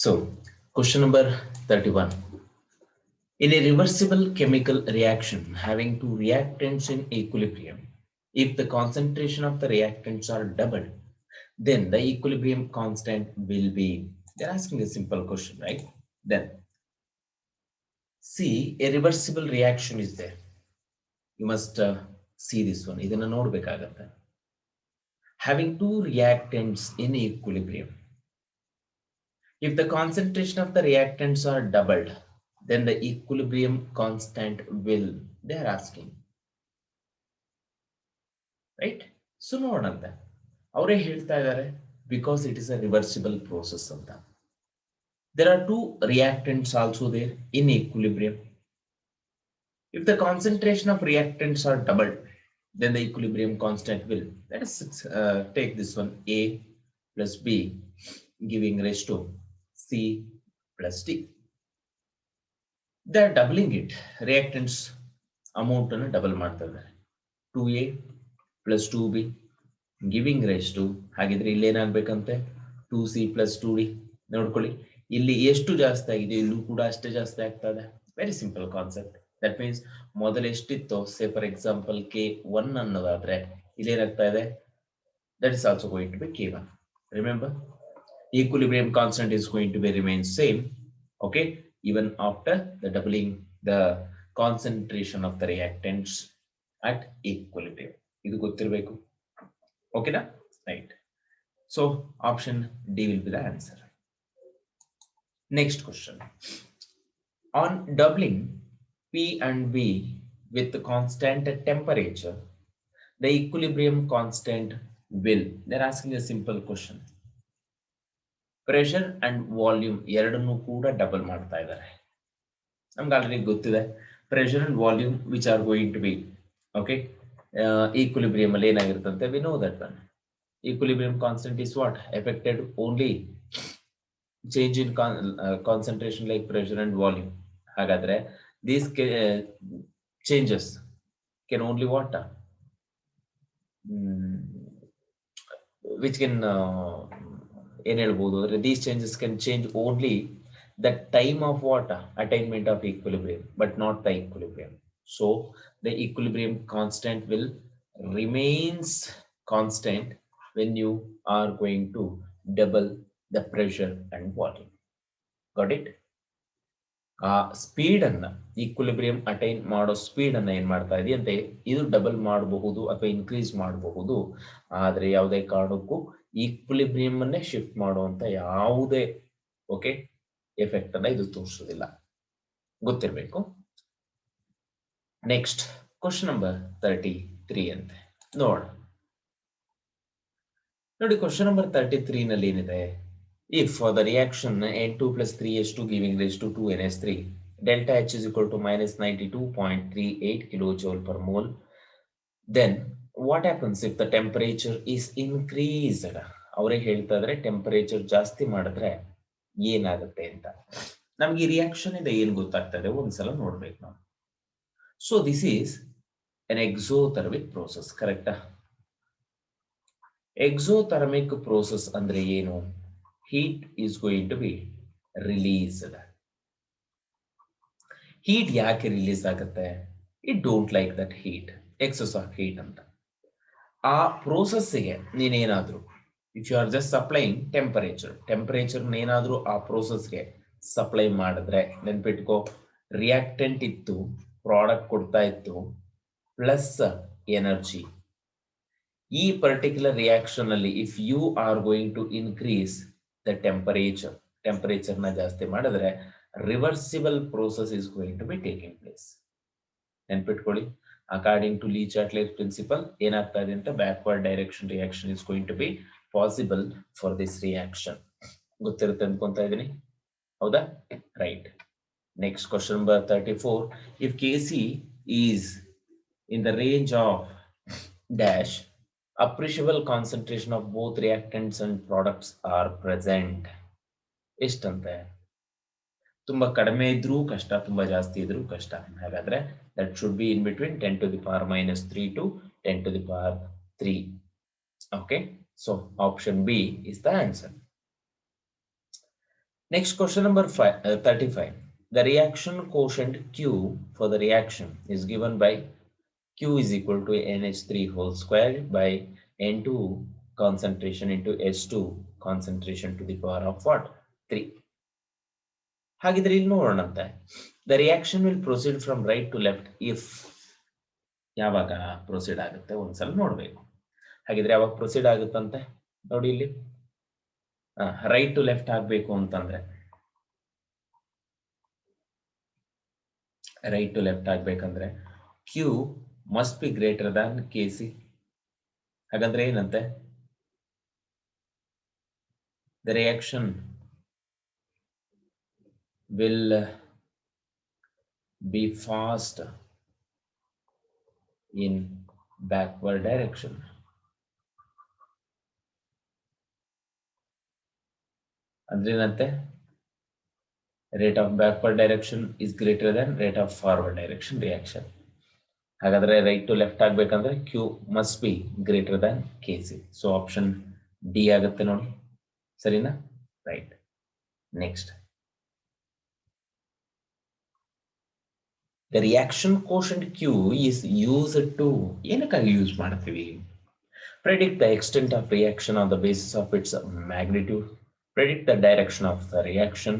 So, question number 31. In a reversible chemical reaction having two reactants in equilibrium, if the concentration of the reactants are doubled, then the equilibrium constant will be. They're asking a simple question, right? Then, see, a reversible reaction is there. You must see this one. ಇದನ್ನ ನೋಡ್ಬೇಕಾಗತ್ತೆ. Having two reactants in equilibrium, if the concentration of the reactants are doubled, then the equilibrium constant will, they are asking, right? So ನೋಡೋಣಂತೆ ಅವರೇ ಹೇಳ್ತಾ ಇದ್ದಾರೆ because it is a reversible process ಅಂತ. There are two reactants also there in equilibrium. If the concentration of reactants are doubled, then the equilibrium constant will, let us take this one, A plus B giving raised to C plus D. They are doubling it. Reactants amount ಅನ್ನು double ಮಾಡ್ತಾ ಇದ್ದಾರೆ. 2A plus 2B giving raised to, ಹಾಗಿದ್ರೆ ಇಲ್ಲಿ ಏನಾಗಬೇಕಂತೆ 2C plus 2D. ನೋಡ್ಕೊಳ್ಳಿ, ಇಲ್ಲಿ ಎಷ್ಟು ಜಾಸ್ತಿ ಆಗಿದೆ ಇಲ್ಲೂ ಕೂಡ ಅಷ್ಟೇ ಜಾಸ್ತಿ ಆಗ್ತಾ ಇದೆ. Very simple concept. That means ಮೊದಲು ಎಷ್ಟಿತ್ತು, ಸೇ ಫಾರ್ ಎಕ್ಸಾಂಪಲ್ K1 ಅನ್ನೋದಾದ್ರೆ ಇಲ್ಲಿ ಏನಾಗ್ತಾ ಇದೆ, that is also going to be K1. Remember, equilibrium constant is going to be remain same, okay, even after the doubling the concentration of the reactants at equilibrium. ಇದು ಗೊತ್ತಿರಬೇಕು. ಓಕೆನಾ? Right. So option D will be the answer. Next question. On doubling P and V with the constant temperature, the equilibrium constant will, they're asking a simple question. Pressure and volume ಎರಡನ್ನೂ ಕೂಡ double ಮಾಡ್ತಾ ಇದ್ದಾರೆ. ನಮ್ಗೆ already ಗೊತ್ತಿದೆ pressure and volume which are going to be, okay, equilibrium ಅಲ್ಲಿ ಏನಾಗಿರುತ್ತಂತೆ, we know that one. Equilibrium constant is what? Affected only change in concentration like pressure and volume. ಹಾಗಾದ್ರೆ these changes can only what? Which can ಏನ್ ಹೇಳ್ಬೋದು ಅಂದ್ರೆ these changes can change only the time of what? Attainment of equilibrium, but not the equilibrium. So the equilibrium constant will remains constant when you are going to double the pressure and volume. Got it? Speed ಅನ್ನ, equilibrium attain ಮಾಡೋ speed ಅನ್ನ ಏನ್ ಮಾಡ್ತಾ ಇದೆಯಂತೆ, ಇದು double ಮಾಡಬಹುದು ಅಥವಾ increase ಮಾಡಬಹುದು, ಆದ್ರೆ ಯಾವುದೇ ಕಾರಣಕ್ಕೂ ಈಕ್ವಿಲಿಬ್ರಿಯಂ ಅನ್ನೇ ಶಿಫ್ಟ್ ಮಾಡುವಂತ ಯಾವುದೇ ಓಕೆ ಎಫೆಕ್ಟ್ ಅನ್ನ ಇದು ತೋರಿಸೋದಿಲ್ಲ. ಗೊತ್ತಿರಬೇಕು. ನೆಕ್ಸ್ಟ್ ಕ್ವಶನ್ ನಂಬರ್ 33 ಅಂತೆ ನೋಡಿ. ಕ್ವಶನ್ ನಂಬರ್ 33 ನಲ್ಲಿ ಏನಿದೆ, if for the reaction N2 plus 3H2 giving raised to 2NH3, delta H is equal to minus 92.38 kilojoule per mole, then what happens if the temperature is increased? ಅವರೇ ಹೇಳ್ತಾ ಇದ್ರೆ temperature ಜಾಸ್ತಿ ಮಾಡಿದ್ರೆ ಏನಾಗುತ್ತೆ ಅಂತ. ನಮ್ಗೆ ಈ ರಿಯಾಕ್ಷನ್ ಇದೆ ಏನ್ ಗೊತ್ತಾಗ್ತಾ ಇದೆ ಒಂದ್ಸಲ ನೋಡ್ಬೇಕು ನಾವು. So this is N exothermic process, ಕರೆಕ್ಟಾ? ಎಕ್ಸೋಥರ್ಮಿಕ್ ಪ್ರೋಸೆಸ್ ಅಂದ್ರೆ ಏನು? Heat is going to be released. Heat ಯಾಕೆ ರಿಲೀಸ್ ಆಗುತ್ತೆ? It don't like that heat, excess of heat ಅಂತ. ಆ ಪ್ರೋಸೆಸ್ಗೆ ನೀನೇನಾದ್ರೂ, if you are just supplying temperature ಏನಾದ್ರೂ ಆ ಪ್ರೋಸೆಸ್ಗೆ ಸಪ್ಲೈ ಮಾಡಿದ್ರೆ, ನೆನ್ಪಿಟ್ಕೋ, ರಿಯಾಕ್ಟೆಂಟ್ ಇತ್ತು, ಪ್ರಾಡಕ್ಟ್ ಕೊಡ್ತಾ ಇತ್ತು, ಪ್ಲಸ್ ಎನರ್ಜಿ. ಈ ಪರ್ಟಿಕ್ಯುಲರ್ ರಿಯಾಕ್ಷನ್ ಅಲ್ಲಿ if you are going to increase the temperature na ಜಾಸ್ತಿ ಮಾಡಿದ್ರೆ reversible process is going to be taking place. ನೆನ್ಪಿಟ್ಕೊಳ್ಳಿ, according to Lee-Chatterley's principle ಏನಾಗ್ತಾ ಇದೆ ಅಂತ, backward direction reaction is going to be possible for this reaction. ಗೊತ್ತಿರುತ್ತೆ ಅನ್ಕೊಂತಾ ಇದೀನಿ, ಹೌದಾ? Right. Next question number 34. if Kc is in the range of dash, appreciable concentration of both reactants and products are present. ಎಷ್ಟಂತೆ? ತುಂಬಾ ಕಡಿಮೆ ಇದ್ರೂ ಕಷ್ಟ, ತುಂಬಾ ಜಾಸ್ತಿ ಇದ್ರೂ ಕಷ್ಟ. ಹಾಗಾದ್ರೆ that should be in between 10 to the power minus 3 to 10 to the power 3. Okay, so option B is the answer. Next question number 35. The reaction quotient Q for the reaction is given by Q is equal to NH3 whole square by N2 concentration into H2 concentration to the power of what? 3. ಹಾಗಿದ್ರೆ ಇಲ್ಲಿ ನೋಡೋಣಂತೆ. The reaction will proceed from right to left if ಯಾವಾಗ proceed ಆಗುತ್ತೆ ಒಂದ್ಸಲ ನೋಡ್ಬೇಕು. ಹಾಗಿದ್ರೆ ಯಾವಾಗ proceed ಆಗುತ್ತಂತೆ ನೋಡಿ ಇಲ್ಲಿ ರೈಟ್ ಟು ಲೆಫ್ಟ್ ಆಗ್ಬೇಕು ಅಂತಂದ್ರೆ ರೈಟ್ ಟು ಲೆಫ್ಟ್ ಆಗ್ಬೇಕಂದ್ರೆ Q must be greater than Kc. ಹಾಗಂದ್ರೆ ಏನಂತೆ the reaction will be fast in backward direction. ಅಂದ್ರೆ ಏನಂತೆ rate of backward direction is greater than rate of forward direction reaction. ಹಾಗಾದ್ರೆ right to left ಆಗ್ಬೇಕಂದ್ರೆ Q must be greater than Kc. So option D ಆಗುತ್ತೆ ನೋಡಿ, ಸರಿನಾ? Right. Next, the reaction quotient Q is used to ಏನಕ್ಕಾಗಿ use ಮಾಡ್ತೀವಿ? Predict the extent of reaction on the basis of its magnitude, predict the direction of the reaction,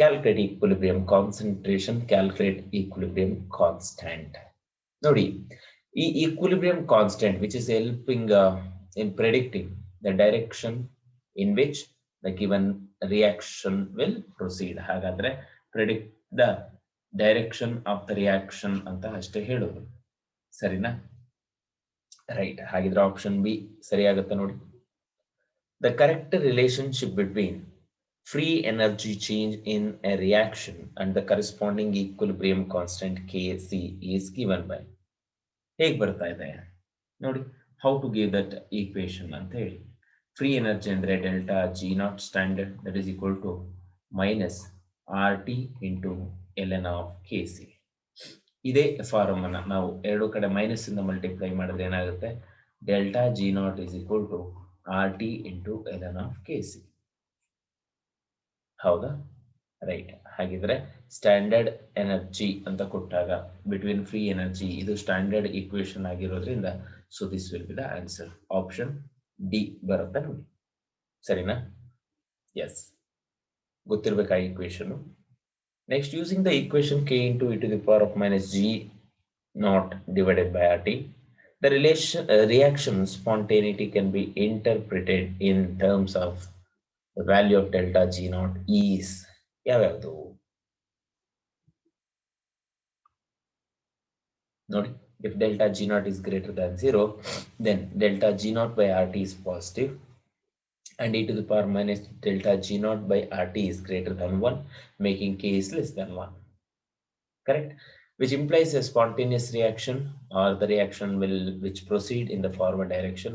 calculate equilibrium concentration, calculate equilibrium constant. ನೋಡಿ, ಈ equilibrium constant which is helping in predicting the direction in which the given reaction will proceed. ಹಾಗಾದ್ರೆ predict the direction of the reaction ಅಂತ ಅಷ್ಟೇ ಹೇಳೋದು, ಸರಿನಾ? Right. ಹಾಗಿದ್ರೆ option B ಸರಿಯಾಗುತ್ತೆ ನೋಡಿ. The correct relationship between free energy change in a reaction and the corresponding equilibrium constant Kc is given by. ಹೇಗೆ ಬರ್ತಾ ಇದೆ ನೋಡಿ, how to give that equation ಅಂತ ಹೇಳಿ. ಫ್ರೀ ಎನರ್ಜಿ ಅಂದ್ರೆ delta G not standard that is equal to minus R T into L N of K C. ಇದೇ form ಅನ್ನ ನಾವು ಎರಡು ಕಡೆ ಮೈನಸ್ ಇಂದ ಮಲ್ಟಿಪ್ಲೈ ಮಾಡಿದ್ರೆ ಏನಾಗುತ್ತೆ, delta G not is equal to R T into L N of K C. ಹೌದಾ? Right. ಹಾಗಿದ್ರೆ ಸ್ಟ್ಯಾಂಡರ್ಡ್ ಎನರ್ಜಿ ಅಂತ ಕೊಟ್ಟಾಗ ಬಿಟ್ವೀನ್ ಫ್ರೀ ಎನರ್ಜಿ ಇದು ಸ್ಟ್ಯಾಂಡರ್ಡ್ ಈಕ್ವೇಶನ್ ಆಗಿರೋದ್ರಿಂದ so this will be the answer. Option D ಬರುತ್ತೆ ನೋಡಿ, ಸರಿನಾ? ಎಸ್, ಗೊತ್ತಿರ್ಬೇಕಾ equation. Next, using the equation K into e to the power of minus G naught divided by R T, the reaction spontaneity can be interpreted in terms of the value of delta G naught is ಯಾವ್ಯಾವುದು ನೋಡಿ. if delta G naught is greater than 0, then delta G naught by RT is positive and e to the power minus delta G naught by RT is greater than 1, making K is less than 1. Correct? Which implies a spontaneous reaction or the reaction which proceed in the forward direction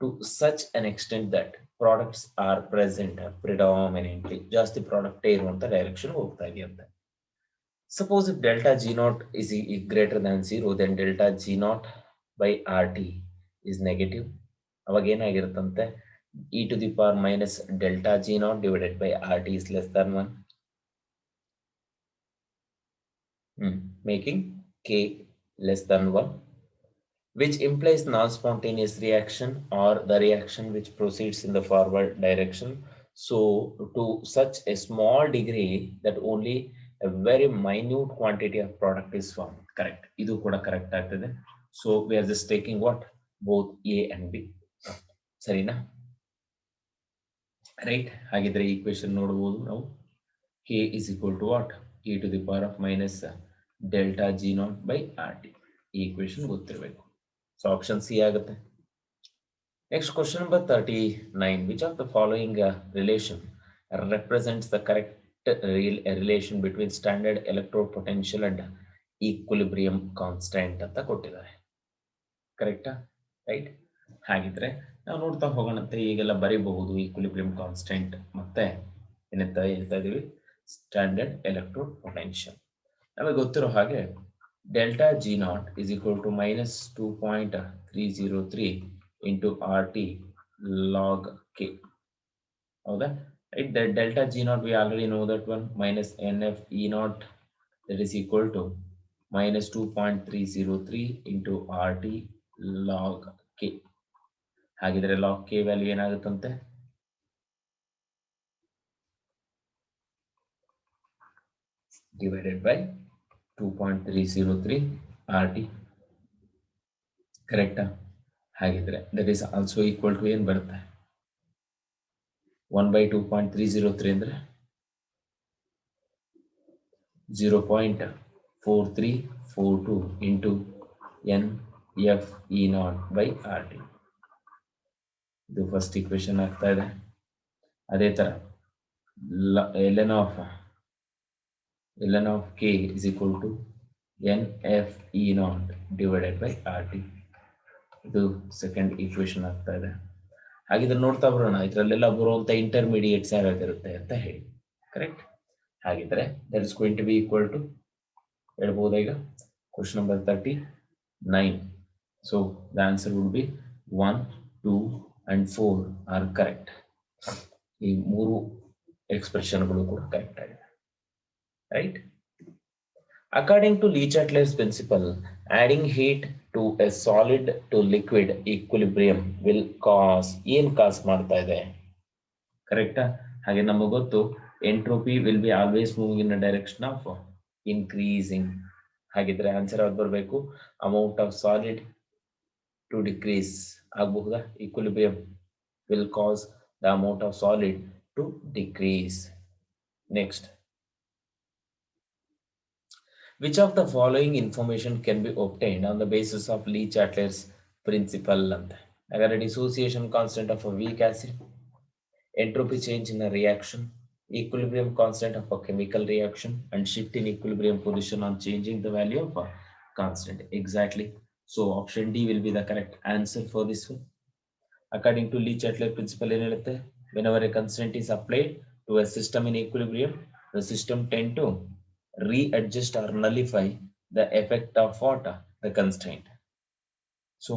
to such an extent that products are present predominantly. ಜಾಸ್ತಿ product ಇರುವಂತ direction ಹೋಗ್ತಾ ಇದೆಯಂತೆ. Suppose if delta G naught is greater than 0, then delta G naught by RT is negative. ಅವಾಗ ಏನಾಗಿರುತ್ತಂತೆ, e to the power minus delta G naught divided by RT is less than 1. Making K less than 1, which implies non-spontaneous reaction or the reaction which proceeds in the forward direction. So to such a small degree that only a very minute quantity of product is formed. Correct. Idu kuda correct agtade. So we are just taking what? Both A and B. Sarina? Right. Hagidre equation nodabodu now. K is equal to what? E to the power of minus delta G naught by RT. Equation ಗೊತ್ತಿರಬೇಕು. So option C ಆಗುತ್ತೆ. Next, question number 39. Which of the following relation represents the correct relation between standard electrode potential and equilibrium constant ಅಂತ ಕೊಟ್ಟಿದ್ದಾರೆ. ಕರೆಕ್ಟಾ? Right. ಹಾಗಿದ್ರೆ ನಾವು ನೋಡ್ತಾ ಹೋಗೋಣಂತೆ. ಈಗೆಲ್ಲ ಬರೀಬಹುದು equilibrium constant ಮತ್ತೆ ಏನಂತ ಹೇಳ್ತಾ ಇದೀವಿ, ಸ್ಟ್ಯಾಂಡರ್ಡ್ ಎಲೆಕ್ಟ್ರೋಡ್ ಪೊಟೆನ್ಷಿಯಲ್. ನಮಗೆ ಗೊತ್ತಿರೋ ಹಾಗೆ delta G naught is equal to minus 2.303 into RT log K. ಹೌದಾ? right? The delta G naught, we already know that one, minus NF E naught, that is equal to minus 2.303 into RT log K. ಹಾಗಿದ್ರೆ log K value ಏನಾಗುತ್ತಂತೆ? divided by 2.303 RT. ಕರೆಕ್ಟಾ? ಹಾಗಿದ್ರೆ that is also equal to ಏನು ಬರುತ್ತೆ? 1 by 2.303 ಅಂದ್ರೆ 0.4342 into NF E naught by RT. ಇದು first equation ಆಗ್ತಾ ಇದೆ. ಅದೇ ತರ ln of K is equal to NF E naught divided by RT. ಇದು ಸೆಕೆಂಡ್ ಇಕ್ವೇಶನ್ ಆಗ್ತಾ ಇದೆ. ಹಾಗಿದ್ರೆ ನೋಡ್ತಾ ಬರೋಣ ಇದರಲ್ಲೆಲ್ಲ ಬರುವಂತ ಇಂಟರ್ಮೀಡಿಯೇಟ್ಸ್ ಯಾವ್ಯಾವಿರುತ್ತೆ ಅಂತ ಹೇಳಿ. ಕರೆಕ್ಟ್? ಹಾಗಿದ್ರೆ that is going to be equal to ಹೇಳ್ಬೋದಾ ಈಗ? Question number 39. So the answer would be 1, 2 and 4 are correct. ಈ ಮೂರು ಎಕ್ಸ್ಪ್ರೆಷನ್ಗಳು ಕೂಡ ಕರೆಕ್ಟ್ ಆಗಿದೆ. Right? According to Le-Chatelier's principle, adding heat to a solid to liquid equilibrium will cause ಏನು ಕಾಸ್ ಮಾಡ್ತಾ ಇದೆ? ಕರೆಕ್ಟಾ? ಹಾಗೆ ನಮಗೆ ಗೊತ್ತು entropy will be always moving in the direction of increasing. ಹಾಗಿದ್ರೆ ಆನ್ಸರ್ ಯಾವ್ದು ಬರಬೇಕು? amount of solid to decrease ಆಗಬಹುದಾ? equilibrium will cause the amount of solid to decrease. Next, which of the following information can be obtained on the basis of Le-Chatelier's principle? ಅಂತ ಹಾಗಾದ್ರೆ dissociation constant of a weak acid, entropy change in a reaction, equilibrium constant of a chemical reaction, and shift in equilibrium position on changing the value of a constant. Exactly. So option D will be the correct answer for this one. According to Le-Chatelier principle ಏನು ಹೇಳುತ್ತೆ? Whenever a constant is applied to a system in equilibrium, the system tend to readjust or nullify the effect of what? The constraint. So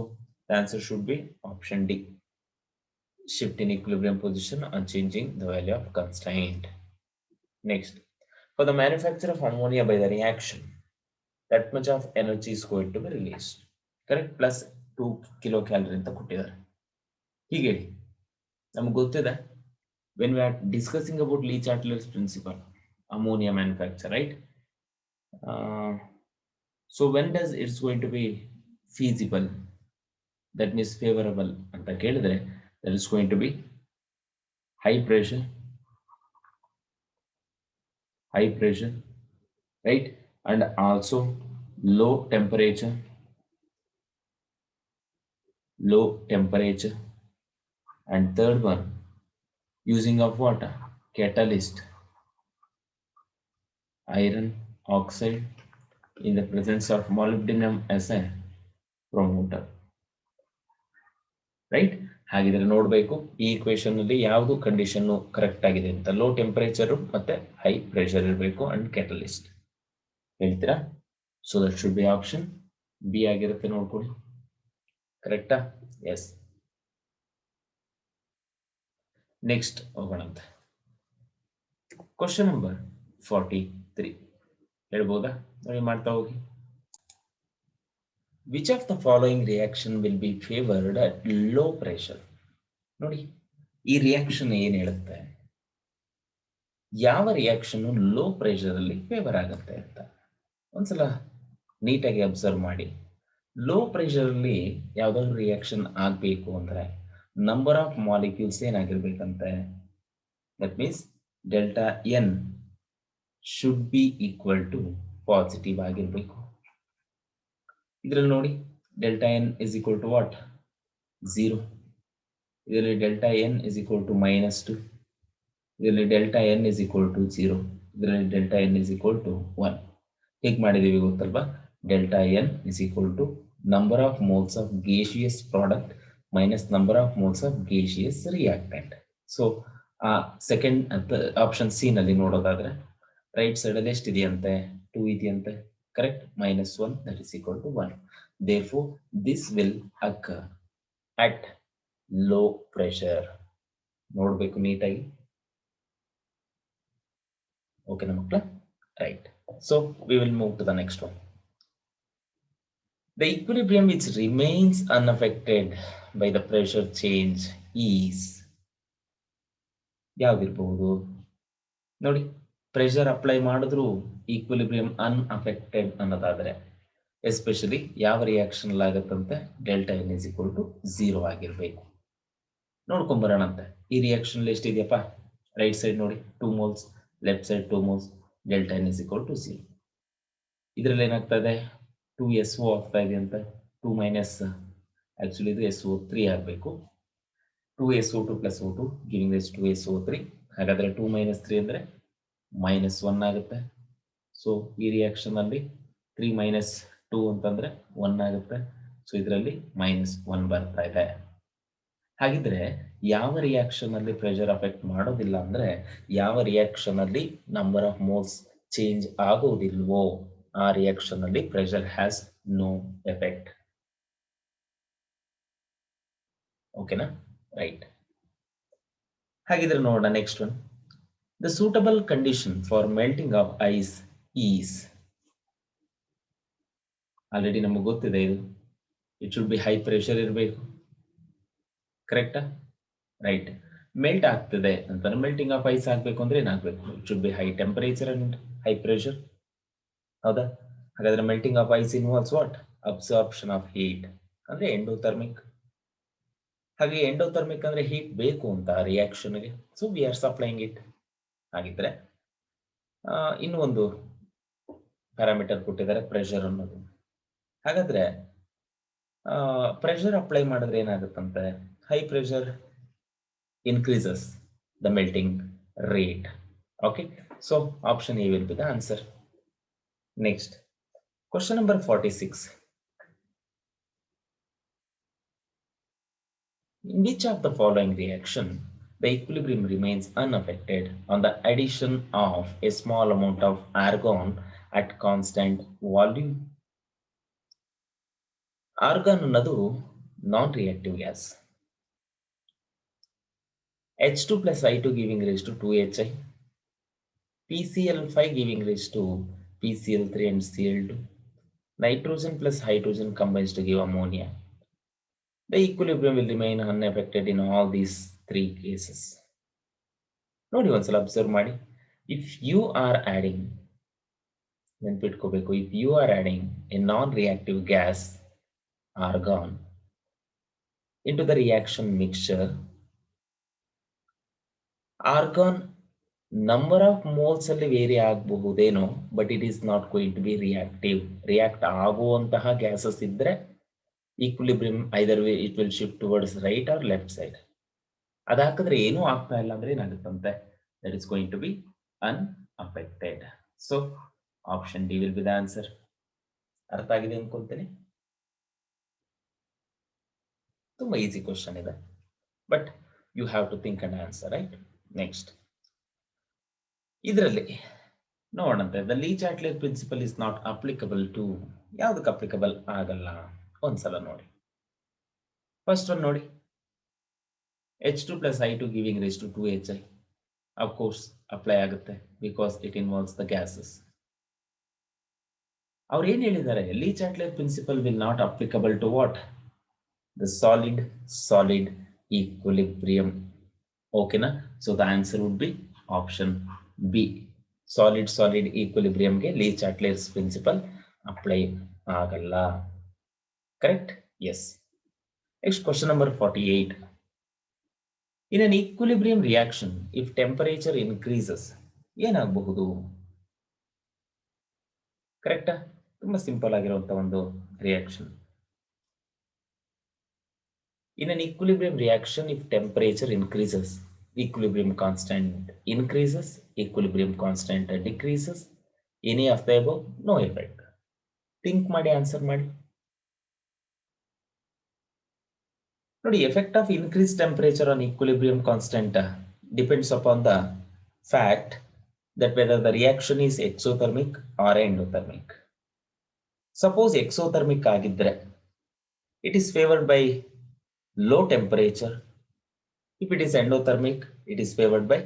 the answer should be option D. Shift in equilibrium position on changing the value of constraint. Next, for the manufacture of ammonia by the reaction, that much of energy is going to be released. Correct? Plus 2 kilocalorie ಅಂತ ಕೊಟ್ಟಿದ್ದಾರೆ. ಹೀಗೆ ನಮಗೆ ಗೊತ್ತಿದೆ when we are discussing about Le-Chatelier's principle, ammonia manufacture, right? So when does it's going to be feasible? That means favorable ಅಂತ ಕೇಳಿದ್ರೆ that is going to be high pressure, right? And also low temperature, and third one using of what? Catalyst, iron oxide in the presence of molybdenum as a promoter. Right? ಹಾಗಿದ್ರೆ ನೋಡಬೇಕು ಈ equation ಅಲ್ಲಿ ಯಾವುದು condition correct ಆಗಿದೆ ಅಂತ. Low temperature ಮತ್ತೆ high pressure ಇರಬೇಕು and catalyst. ಹೇಳ್ತೀರಾ? So that should be option B ಆಗಿರುತ್ತೆ, ನೋಡ್ಕೊಳ್ಳಿ. ಕರೆಕ್ಟಾ? ಎಸ್. ನೆಕ್ಸ್ಟ್ ಹೋಗೋಣಂತೆ. ಕ್ವಶನ್ ನಂಬರ್ 43 ಹೇಳ್ಬೋದಾ? ನೋಡಿ ಮಾಡ್ತಾ ಹೋಗಿ. Which of the following reaction will be favored at low pressure? ನೋಡಿ ಈ ರಿಯಾಕ್ಷನ್ ಏನ್ ಹೇಳುತ್ತೆ, ಯಾವ ರಿಯಾಕ್ಷನ್ ಲೋ ಪ್ರೆಷರ್ ಅಲ್ಲಿ ಫೇವರ್ ಆಗುತ್ತೆ ಅಂತ ಒಂದ್ಸಲ ನೀಟಾಗಿ ಅಬ್ಸರ್ವ್ ಮಾಡಿ. ಲೋ ಪ್ರೆಷರ್ ಅಲ್ಲಿ ಯಾವ್ದಾದ್ರು ರಿಯಾಕ್ಷನ್ ಆಗ್ಬೇಕು ಅಂದ್ರೆ ನಂಬರ್ ಆಫ್ ಮಾಲಿಕ್ಯೂಲ್ಸ್ ಏನಾಗಿರ್ಬೇಕಂತೆ? That means delta N should be equal to positive ಆಗಿರ್ಬೇಕು. ಇದರಲ್ಲಿ ನೋಡಿ delta N is equal to what? 0. ಇದರಲ್ಲಿ delta N is equal to -2. ಇದರಲ್ಲಿ delta N is equal to 0. ಇದರಲ್ಲಿ delta N is equal to 1. ಹೇಗೆ ಮಾಡಿದೀವಿ ಗೊತ್ತಲ್ವಾ? Delta N is equal to number of moles of gaseous product minus number of moles of gaseous reactant. So ಆ second option C ನಲ್ಲಿ ನೋಡೋದಾದ್ರೆ right side ಅಲ್ಲಿ ಎಷ್ಟಿದೆಯಂತೆ? 2 ಇದೆಯಂತೆ. Correct? -1, that is equal to 1. Therefore, this will occur at low pressure. ನೋಡಬೇಕು ನೀಟಾಗಿ. ಓಕೆನಾ ಮಕ್ಕಳ? Right. So we will move to the next one. The equilibrium which remains unaffected by the pressure change is ಯಾವ್ದಿರ್ಬಹುದು ನೋಡಿ. Pressure apply ಮಾಡಿದ್ರು equilibrium unaffected ಅನ್ನೋದಾದ್ರೆ especially ಯಾವ reaction ಆಗುತ್ತಂತೆ, delta N is equal to 0 ಆಗಿರ್ಬೇಕು. ನೋಡ್ಕೊಂಬರೋಣಂತೆ ಈ ರಿಯಾಕ್ಷನ್ ಎಷ್ಟಿದೆಯಪ್ಪ. ರೈಟ್ ಸೈಡ್ ನೋಡಿ 2 moles, left side 2 moles, delta N is equal to 0. ಇದರಲ್ಲಿ ಏನಾಗ್ತಾ ಇದೆ, 2SO ಆಗ್ತಾ ಇದೆ ಅಂತ. 2 ಮೈನಸ್ ಆಕ್ಚುಲಿ ಇದು SO3 ಆಗಬೇಕು. 2SO2 plus O2 giving rise to SO3. ಹಾಗಾದ್ರೆ 2 minus 3 ಅಂದ್ರೆ -1 ಆಗುತ್ತೆ. ಸೊ ಈ ರಿಯಾಕ್ಷನ್ ಅಲ್ಲಿ 3 minus 2 ಅಂತಂದ್ರೆ 1 ಆಗುತ್ತೆ. ಸೊ ಇದರಲ್ಲಿ -1 ಬರ್ತಾ ಇದೆ. ಹಾಗಿದ್ರೆ ಯಾವ ರಿಯಾಕ್ಷನ್ ಅಲ್ಲಿ ಪ್ರೆಷರ್ ಅಫೆಕ್ಟ್ ಮಾಡೋದಿಲ್ಲ ಅಂದ್ರೆ, ಯಾವ ರಿಯಾಕ್ಷನ್ ಅಲ್ಲಿ ನಂಬರ್ ಆಫ್ ಮೋಲ್ಸ್ ಚೇಂಜ್ ಆಗೋದಿಲ್ವೋ ಆ ರಿಯಾಕ್ಷನ್ ಅಲ್ಲಿ ಪ್ರೆಷರ್ ಹ್ಯಾಸ್ ನೋ ಎಫೆಕ್ಟ್. ಓಕೆನಾ? ರೈಟ್. ಹಾಗಿದ್ರೆ ನೋಡೋಣ next one. The suitable condition for melting of ice is, already ನಮಗೆ ಗೊತ್ತಿದೆ ಇದು. It should be high pressure ಇರಬೇಕು. ಕರೆಕ್ಟಾ? ರೈಟ್. ಮೆಲ್ಟ್ ಆಗ್ತದೆ ಅಂತಂದ್ರೆ ಮೆಲ್ಟಿಂಗ್ ಆಫ್ ಐಸ್ ಆಗ್ಬೇಕು ಅಂದ್ರೆ ಏನಾಗಬೇಕು, it should be high temperature and high pressure. ಹೌದಾ? ಹಾಗಾದ್ರೆ melting of ice involves what? Absorption of heat, ಅಂದ್ರೆ ಎಂಡೋಥರ್ಮಿಕ್. ಹಾಗೆ ಎಂಡೋಥರ್ಮಿಕ್ ಅಂದ್ರೆ ಹೀಟ್ ಬೇಕು ಅಂತ ರಿಯಾಕ್ಷನ್ಗೆ. So we are supplying it. ಹಾಗಿದ್ರೆ ಇನ್ನು ಒಂದು ಪ್ಯಾರಾಮೀಟರ್ ಕೊಟ್ಟಿದ್ದಾರೆ, ಪ್ರೆಷರ್ ಅನ್ನೋದು. ಹಾಗಾದ್ರೆ ಪ್ರೆಷರ್ ಅಪ್ಲೈ ಮಾಡಿದ್ರೆ ಏನಾಗುತ್ತಂತೆ, high pressure increases the melting rate. Okay, so option A will be the answer. Next question number 46. In which of the following reaction the equilibrium remains unaffected on the addition of a small amount of argon at constant volume? Argon ಅನ್ನೋದು non-reactive gas. H2 plus I2 giving rise to 2HI, PCl5 giving rise to PCl3 and Cl2, nitrogen plus hydrogen combines to give ammonia. The equilibrium will remain unaffected in all these 3 cases. ನೋಡಿ ಒಂದ್ಸಲ observe ಮಾಡಿ. If you are adding, ನೆನ್ಪಿಟ್ಕೋಬೇಕು, if you are adding a non reactive gas argon into the reaction mixture, argon number of moles ಅಲ್ಲಿ vary ಆಗಬಹುದೇನೋ, but it is not going to be reactive. React ಆಗುವಂತಹ gases ಇದ್ರೆ equilibrium either way it will shift towards right or left side. ಅದು ಹಾಕಿದ್ರೆ ಏನೂ ಆಗ್ತಾ ಇಲ್ಲ ಅಂದ್ರೆ ಏನಾಗುತ್ತಂತೆ, that is going to be unaffected. So option D will be the answer. ಅರ್ಥ ಆಗಿದೆ ಅನ್ಕೊಂತೀನಿ. ತುಂಬಾ ಈಸಿ ಕ್ವಶನ್ ಇದೆ, but you have to think and answer, right? Next ಇದರಲ್ಲಿ ನೋಡಂತೆ, the Le Chatelier principle is not applicable to, ಯಾವ್ದಕ್ಕೆ applicable ಆಗಲ್ಲ ಒಂದ್ಸಲ ನೋಡಿ. ಫಸ್ಟ್ ಒನ್ ನೋಡಿ, H2 plus I2 giving rise to 2HI. Of course, apply ಆಗುತ್ತೆ because it involves the gases. ಅವ್ರು ಏನ್ ಹೇಳಿದ್ದಾರೆ, Le Chatelier principle will not applicable to what? The solid equilibrium. ಓಕೆನಾ? So the answer would be option B. Solid ಈಕ್ವಿಲಿಬ್ರಿಯಂಗೆ Le Chatelier's principle apply ಆಗಲ್ಲ. Correct? Yes. Next question number 48. In an equilibrium reaction, if temperature increases, ಏನಾಗಬಹುದು? ಕರೆಕ್ಟಾ? ತುಂಬಾ simple ಆಗಿರುವಂತ ಒಂದು reaction. In an equilibrium reaction, if temperature increases, equilibrium constant increases, equilibrium constant decreases, any of the above, no effect. Think ಮಾಡಿ, answer ಮಾಡಿ ನೋಡಿ. Effect of increase temperature on equilibrium constant depends upon the fact that whether the reaction is exothermic or endothermic. Suppose exothermic ಆಗಿದ್ರೆ it is favored by low temperature. If it is endothermic, it is favored by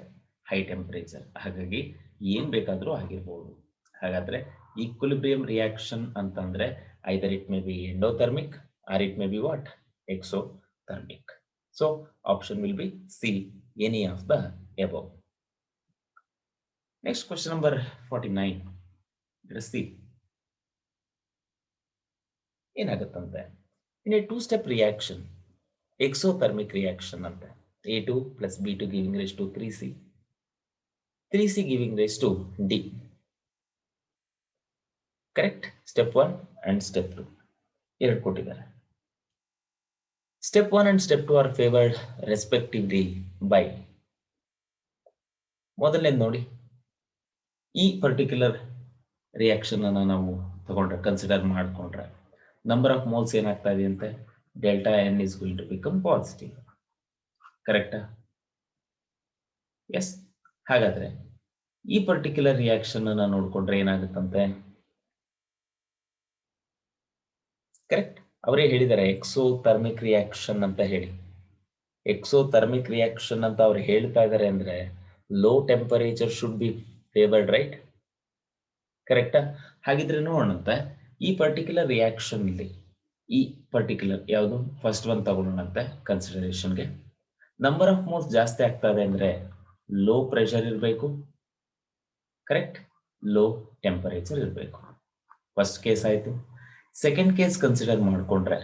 high temperature. ಹಾಗಾಗಿ ಏನ್ ಬೇಕಾದ್ರೂ ಆಗಿರ್ಬೋದು. ಹಾಗಾದ್ರೆ equilibrium reaction ಅಂತಂದ್ರೆ either it may be endothermic or it may be what exothermic. So option will be C, any of the above. Next question number 49. Let us see. ಏನಾಗುತ್ತಂತೆ in a two-step reaction, exothermic reaction ಅಂತ A2 plus B2 giving rise to 3C, 3C giving rise to D. Correct? Step 1 and step 2. ಎರಡು ಕೊಟ್ಟಿದ್ದಾರೆ. Step 1 and step 2 are favored respectively by, ಮೊದಲನೇ ನೋಡಿ, ಈ particular reaction ಅನ್ನು ನಾವು ತಗೊಂಡ್ರೆ, consider ಮಾಡಿಕೊಂಡ್ರೆ, ನಂಬರ್ ಆಫ್ ಮೋಲ್ಸ್ ಏನಾಗ್ತಾ ಇದೆ ಅಂತೆ, delta N is going to become positive. ಕರೆಕ್ಟಾ? ಎಸ್. ಹಾಗಾದ್ರೆ ಈ ಪರ್ಟಿಕ್ಯುಲರ್ ರಿಯಾಕ್ಷನ್ ಅನ್ನ ನೋಡ್ಕೊಂಡ್ರೆ ಏನಾಗುತ್ತಂತೆ, ಕರೆಕ್ಟ್, ಅವರೇ ಹೇಳಿದ್ದಾರೆ ಎಕ್ಸೋಥರ್ಮಿಕ್ ರಿಯಾಕ್ಷನ್ ಅಂತ ಹೇಳಿ. ಎಕ್ಸೋಥರ್ಮಿಕ್ ರಿಯಾಕ್ಷನ್ ಅಂತ ಅವ್ರು ಹೇಳ್ತಾ ಇದ್ದಾರೆ ಅಂದ್ರೆ low temperature should be favoured, right? ಕರೆಕ್ಟಾ? ಹಾಗಿದ್ರೆ ನೋಡೋಣಂತೆ ಈ ಪರ್ಟಿಕ್ಯುಲರ್ ರಿಯಾಕ್ಷನ್ ಇಲ್ಲಿ, ಈ ಪರ್ಟಿಕ್ಯುಲರ್ ಯಾವುದು ಫಸ್ಟ್ ಒನ್ ತಗೊಳ್ಳೋಣಂತೆ ಕನ್ಸಿಡರೇಷನ್ಗೆ. ನಂಬರ್ ಆಫ್ ಮೋಲ್ಸ್ ಜಾಸ್ತಿ ಆಗ್ತಾ ಇದೆ ಅಂದ್ರೆ ಲೋ ಪ್ರೆಷರ್ ಇರಬೇಕು, ಕರೆಕ್ಟ್, ಲೋ ಟೆಂಪರೇಚರ್ ಇರಬೇಕು. ಫಸ್ಟ್ ಕೇಸ್ ಆಯ್ತು. ಸೆಕೆಂಡ್ ಕೇಸ್ ಕನ್ಸಿಡರ್ ಮಾಡಿಕೊಂಡ್ರೆ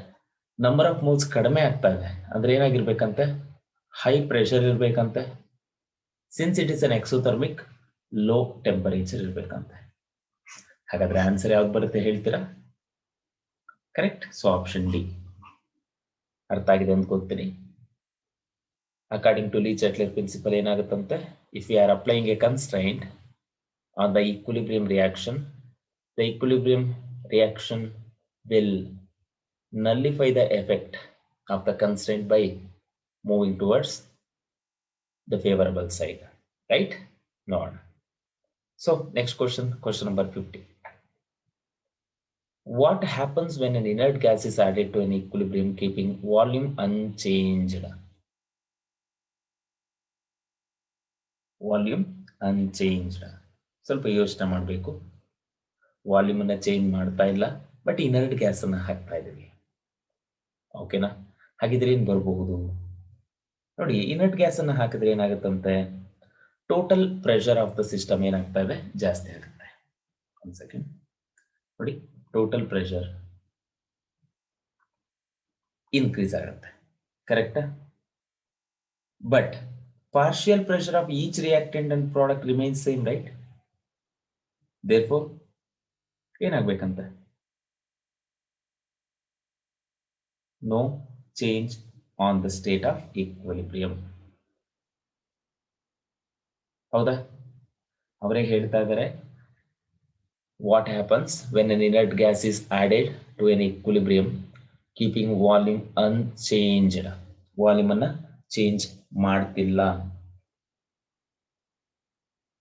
ನಂಬರ್ ಆಫ್ ಮೋಲ್ಸ್ ಕಡಿಮೆ ಆಗ್ತಾ ಇದೆ ಅಂದ್ರೆ ಏನಾಗಿರ್ಬೇಕಂತೆ, ಹೈ ಪ್ರೆಷರ್ ಇರ್ಬೇಕಂತೆ. Since it is an exothermic, low temperature ಇರ್ಬೇಕಂತೆ. ಹಾಗಾದ್ರೆ ಆನ್ಸರ್ ಯಾವ್ದು ಬರುತ್ತೆ ಹೇಳ್ತೀರಾ? ಕರೆಕ್ಟ್. So option D. ಅರ್ಥ ಆಗಿದೆ ಅಂದ್ಕೋತೀನಿ. ಅಕಾರ್ಡಿಂಗ್ ಟು ಲೀ-ಚಾಟ್ಲೆರ್ ಪ್ರಿನ್ಸಿಪಲ್ ಏನಾಗುತ್ತಂತೆ, if you are applying A constraint on the equilibrium reaction, the equilibrium reaction will nullify the effect of the constraint by moving towards the favorable side, right? Not. So next question, question number 50. What happens when an inert gas is added to an equilibrium keeping volume unchanged? Volume unchanged. ಸ್ವಲ್ಪ ಯೋಚನೆ ಮಾಡಬೇಕು. Volume ಅನ್ನ change ಮಾಡ್ತಾ ಇಲ್ಲ, but inert gas ಅನ್ನ ಹಾಕ್ತಾ ಇದೀವಿ. ಓಕೆನಾ? ಹಾಗಿದ್ರೆ ಏನ್ ಬರಬಹುದು ನೋಡಿ, ಇನರ್ಟ್ ಗ್ಯಾಸ್ ಅನ್ನ ಹಾಕಿದ್ರೆ ಏನಾಗುತ್ತಂತೆ, total pressure of the system ಏನಾಗ್ತಾ ಇದೆ, ಜಾಸ್ತಿ ಆಗುತ್ತೆ. ಒಂದ್ ಸೆಕೆಂಡ್ ನೋಡಿ, ಟೋಟಲ್ ಪ್ರೆಷರ್ ಇನ್ಕ್ರೀಸ್ ಆಗುತ್ತೆ. ಕರೆಕ್ಟಾ? But partial pressure of each reactant and product remains same, right? Therefore ಏನಾಗಬೇಕಂತೆ, no change on the state of equilibrium. ಹೌದಾ? ಅವರೇ ಹೇಳ್ತಾ ಇದ್ದಾರೆ, what happens when an inert gas is added to an equilibrium keeping volume unchanged. Volume ಅನ್ನ change ಮಾಡ್ತಿಲ್ಲ.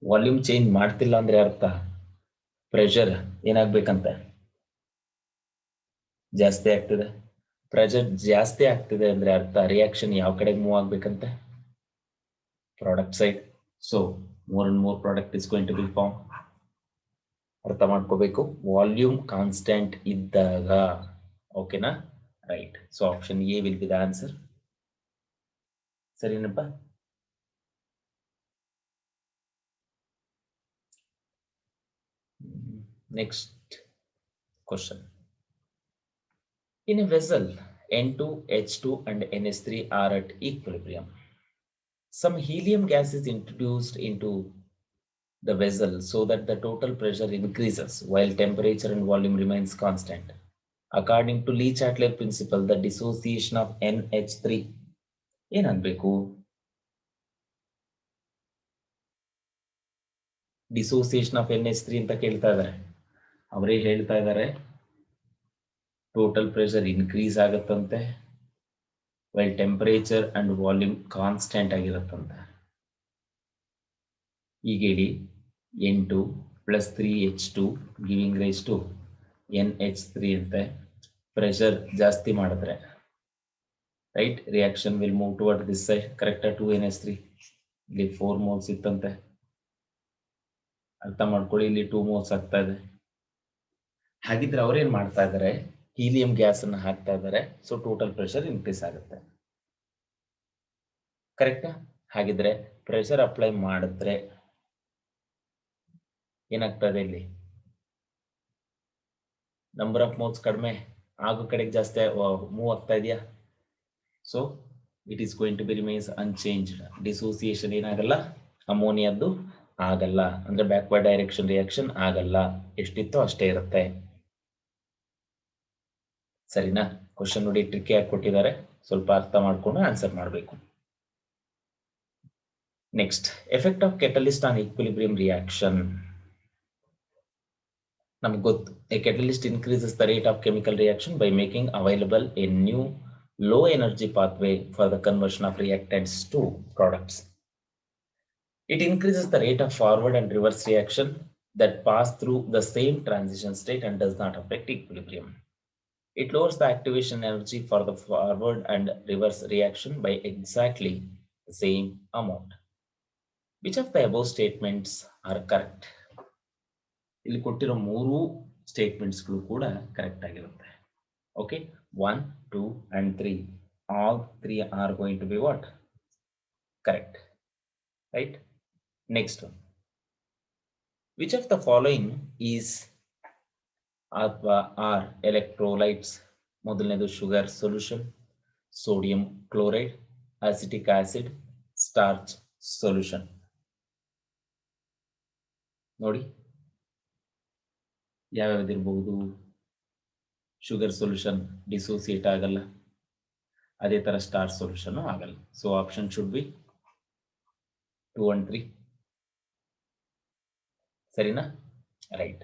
Volume change ಮಾಡ್ತಿಲ್ಲ ಅಂದ್ರೆ ಅರ್ಥ pressure ಏನಾಗ್ಬೇಕಂತ, ಜಾಸ್ತಿ ಆಗ್ತಿದೆ. ಪ್ರೆಷರ್ ಜಾಸ್ತಿ ಆಗ್ತಿದೆ ಅಂದ್ರೆ ಅರ್ಥ ರಿಯಾಕ್ಷನ್ ಯಾವ ಕಡೆಗೆ ಮೂವ್ ಆಗ್ಬೇಕಂತೆ, product side. So more and more product is going to be form. ಅರ್ಥ ಮಾಡ್ಕೋಬೇಕು, ವಾಲ್ಯೂಮ್ ಕಾನ್ಸ್ಟೆಂಟ್ ಇದ್ದಾಗ. ಓಕೆನಾ? Right. So option A will be the answer. ಸರಿನಪ್ಪ? Next question. In a vessel, N2, H2 and NH3 are at equilibrium. Some helium gas is introduced into the vessel so that the total pressure increases while temperature and volume remains constant. According to Lee-Chatler principle, the dissociation of NH3 ಏನನ್ಬೇಕು, dissociation of NH3 ಅಂತ ಕೇಳ್ತಾ ಇದ್ದಾರೆ. ಅವರೇ ಹೇಳ್ತಾ ಇದ್ದಾರೆ total pressure increase ಆಗತ್ತಂತೆ while temperature and volume constant ಆಗಿರತ್ತಂತೆ. ಈಗ ಹೇಳಿ, N2 plus 3H2 giving raise to NH3 ಅಂತೆ. ಪ್ರೆಷರ್ ಜಾಸ್ತಿ ಮಾಡಿದ್ರೆ right, reaction will move toward this side. Correct? 2NH3 ಇಲ್ಲಿ 4 moles ಇತ್ತಂತೆ. ಅರ್ಥ ಮಾಡ್ಕೊಳ್ಳಿ, ಇಲ್ಲಿ 2 moles ಆಗ್ತಾ ಇದೆ. ಹಾಗಿದ್ರೆ ಅವ್ರೇನ್ ಮಾಡ್ತಾ ಇದ್ದಾರೆ, ಹೀಲಿಯಂ ಗ್ಯಾಸ್ ಅನ್ನು ಹಾಕ್ತಾ ಇದ್ದಾರೆ. ಸೊ ಟೋಟಲ್ ಪ್ರೆಷರ್ ಇನ್ಕ್ರೀಸ್ ಆಗುತ್ತೆ. ಕರೆಕ್ಟಾ? ಹಾಗಿದ್ರೆ ಪ್ರೆಷರ್ ಅಪ್ಲೈ ಮಾಡಿದ್ರೆ ಏನಾಗ್ತದೆ, ಇಲ್ಲಿ ನಂಬರ್ ಆಫ್ ಮೋಲ್ಸ್ ಕಡಿಮೆ ಆಗೋ ಕಡೆಗೆ ಜಾಸ್ತಿ ಮೂವ್ ಆಗ್ತಾ ಇದೆಯಾ? So it is going to be remains unchanged. Dissociation ಏನಾಗಲ್ಲ, ಅಮೋನಿಯಾದ್ದು ಆಗಲ್ಲ, ಅಂದ್ರೆ ಬ್ಯಾಕ್ವರ್ಡ್ ಡೈರೆಕ್ಷನ್ ರಿಯಾಕ್ಷನ್ ಆಗಲ್ಲ, ಎಷ್ಟಿತ್ತೋ ಅಷ್ಟೇ ಇರುತ್ತೆ. ಸರಿನಾ? ಕ್ವಶನ್ ನೋಡಿ ಟ್ರಿಕ್ಕಿ ಆಗಿ ಕೊಟ್ಟಿದ್ದಾರೆ, ಸ್ವಲ್ಪ ಅರ್ಥ ಮಾಡ್ಕೊಂಡು ಆನ್ಸರ್ ಮಾಡಬೇಕು. Next, effect of catalyst on equilibrium reaction. ನಮ್ಗೆ ಗೊತ್ತು, A catalyst increases the rate of chemical reaction by making available A new low energy pathway for the conversion of reactants to products. It increases the rate of forward and reverse reaction that pass through the same transition state and does not affect equilibrium. It lowers the activation energy for the forward and reverse reaction by exactly the same amount. Which of the above statements are correct? ಇಲ್ಲಿ ಕೊಟ್ಟಿರೋ 3 ಸ್ಟೇಟ್ಮೆಂಟ್ಸ್ಗಳು ಕೂಡ correct ಆಗಿರುತ್ತೆ. Okay, 1, 2 and 3, all 3 are going to be what? Correct, right? Next one, which of the following is are electrolytes? ಮೊದಲನೇದು sugar solution, sodium chloride, acetic acid, starch solution. ನೋಡಿ ಯಾವ್ಯಾವ್ದಿರ್ಬಹುದು. Sugar solution dissociate ಆಗಲ್ಲ, ಅದೇ ತರ star solution ಆಗಲ್ಲ. So option should be 2 and 3. ಸರಿನಾ? Right.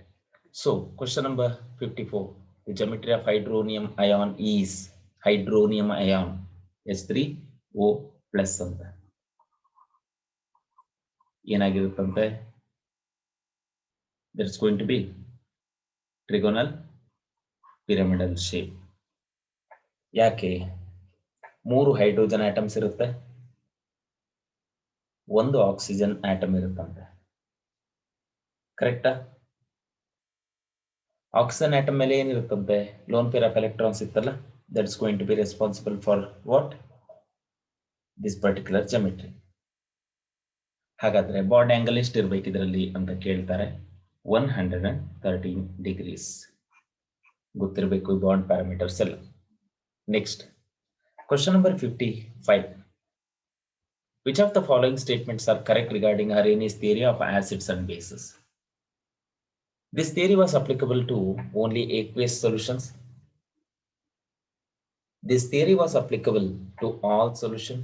So question number 54, the geometry of hydronium ion is, hydronium ion H3O+ ಅಂತ ಏನಾಗಿರುತ್ತಂತೆ? That's going to be trigonal pyramidal shape. ಯಾಕೆ? 3 hydrogen atoms ಇರುತ್ತೆ, 1 oxygen atom ಇರುತ್ತಂತೆ. ಕರೆಕ್ಟಾ? Oxygen atom ಮೇಲೆ ಏನಿರುತ್ತಂತೆ? Lone pair of electrons ಇತ್ತಲ್ಲ, that's going to be responsible for what? This particular geometry. ಹಾಗಾದ್ರೆ ಬಾಂಡ್ ಆಂಗಲ್ ಎಷ್ಟು ಇರ್ಬೇಕು ಇದರಲ್ಲಿ ಅಂತ ಕೇಳ್ತಾರೆ. 113 degrees. ಗೊತ್ತಿರಬೇಕು ಬಾಂಡ್ ಪ್ಯಾರಾಮೀಟರ್ಸ್ ಎಲ್ಲ. Next, question number 55, which of the following statements are correct regarding Arrhenius theory of acids and bases? This theory was applicable to only aqueous solutions. This theory was applicable to all solution.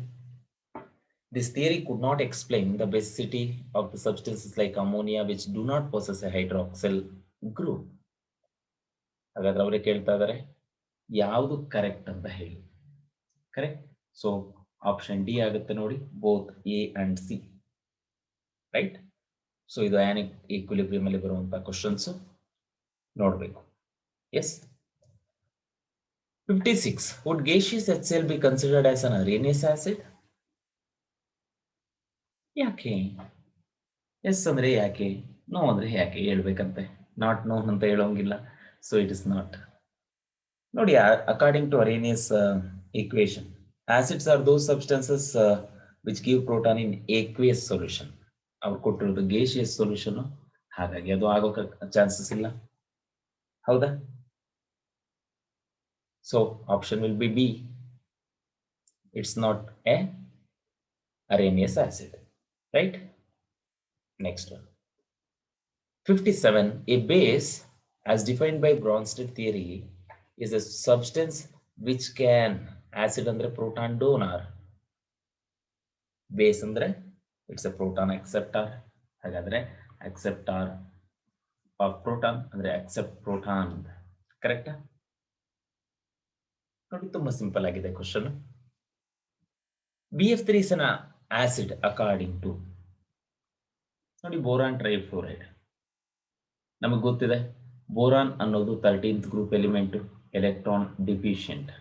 This theory could not explain the basicity of the substances like ammonia which do not possess a hydroxyl group. ಹಾಗಾದ್ರೆ ಅವರೇ ಕೇಳ್ತಾ ಇದ್ದಾರೆ ಯಾವುದು correct ಅಂತ ಹೇಳಿ. Correct. So option D ಆಗುತ್ತೆ ನೋಡಿ, both A and C. Right. So ಇದು ಅಯಾನಿಕ್ ಈಕ್ವಿಲಿಬ್ರಿಯಂ ಅಲ್ಲಿ ಬರುವಂತಹ ಕ್ವಶನ್ಸ್ ನೋಡಬೇಕು. S. 56, would gaseous HCl be considered as an Arrhenius acid? ಯಾಕೆ? ಎಸ್ ಅಂದ್ರೆ ಯಾಕೆ, ನೋ ಅಂದ್ರೆ ಯಾಕೆ ಹೇಳ್ಬೇಕಂತೆ. ನಾಟ್ ನೋ ಅಂತ ಹೇಳೋಂಗಿಲ್ಲ. So it is not. ನೋಡಿ, according to Arrhenius equation, acids are those substances which give proton in aqueous solution. ಅವ್ರು ಕೊಟ್ಟಿರೋದು gaseous solution, ಹಾಗಾಗಿ ಅದು ಆಗೋ ಚಾನ್ಸಸ್ ಇಲ್ಲ. ಹೌದಾ? So option will B B. It's not A Arrhenius acid. Right? Next one. 57, a base as defined by Bronsted theory is a substance which can, acid andre proton donor, base andre it's a proton acceptor. ಹಾಗಾದ್ರೆ acceptor of proton ಅಂದ್ರೆ accept proton. ಕರೆಕ್ಟಾ? ನೋಡಿ, ತುಂಬಾ simple ಆಗಿದೆ question. BF3 is an acid according to, ನೋಡಿ, boron ಟ್ರೈಫ್ಲೋರೈಡ್. ನಮಗೆ ಗೊತ್ತಿದೆ boron ಅನ್ನೋದು 13th group element, electron deficient.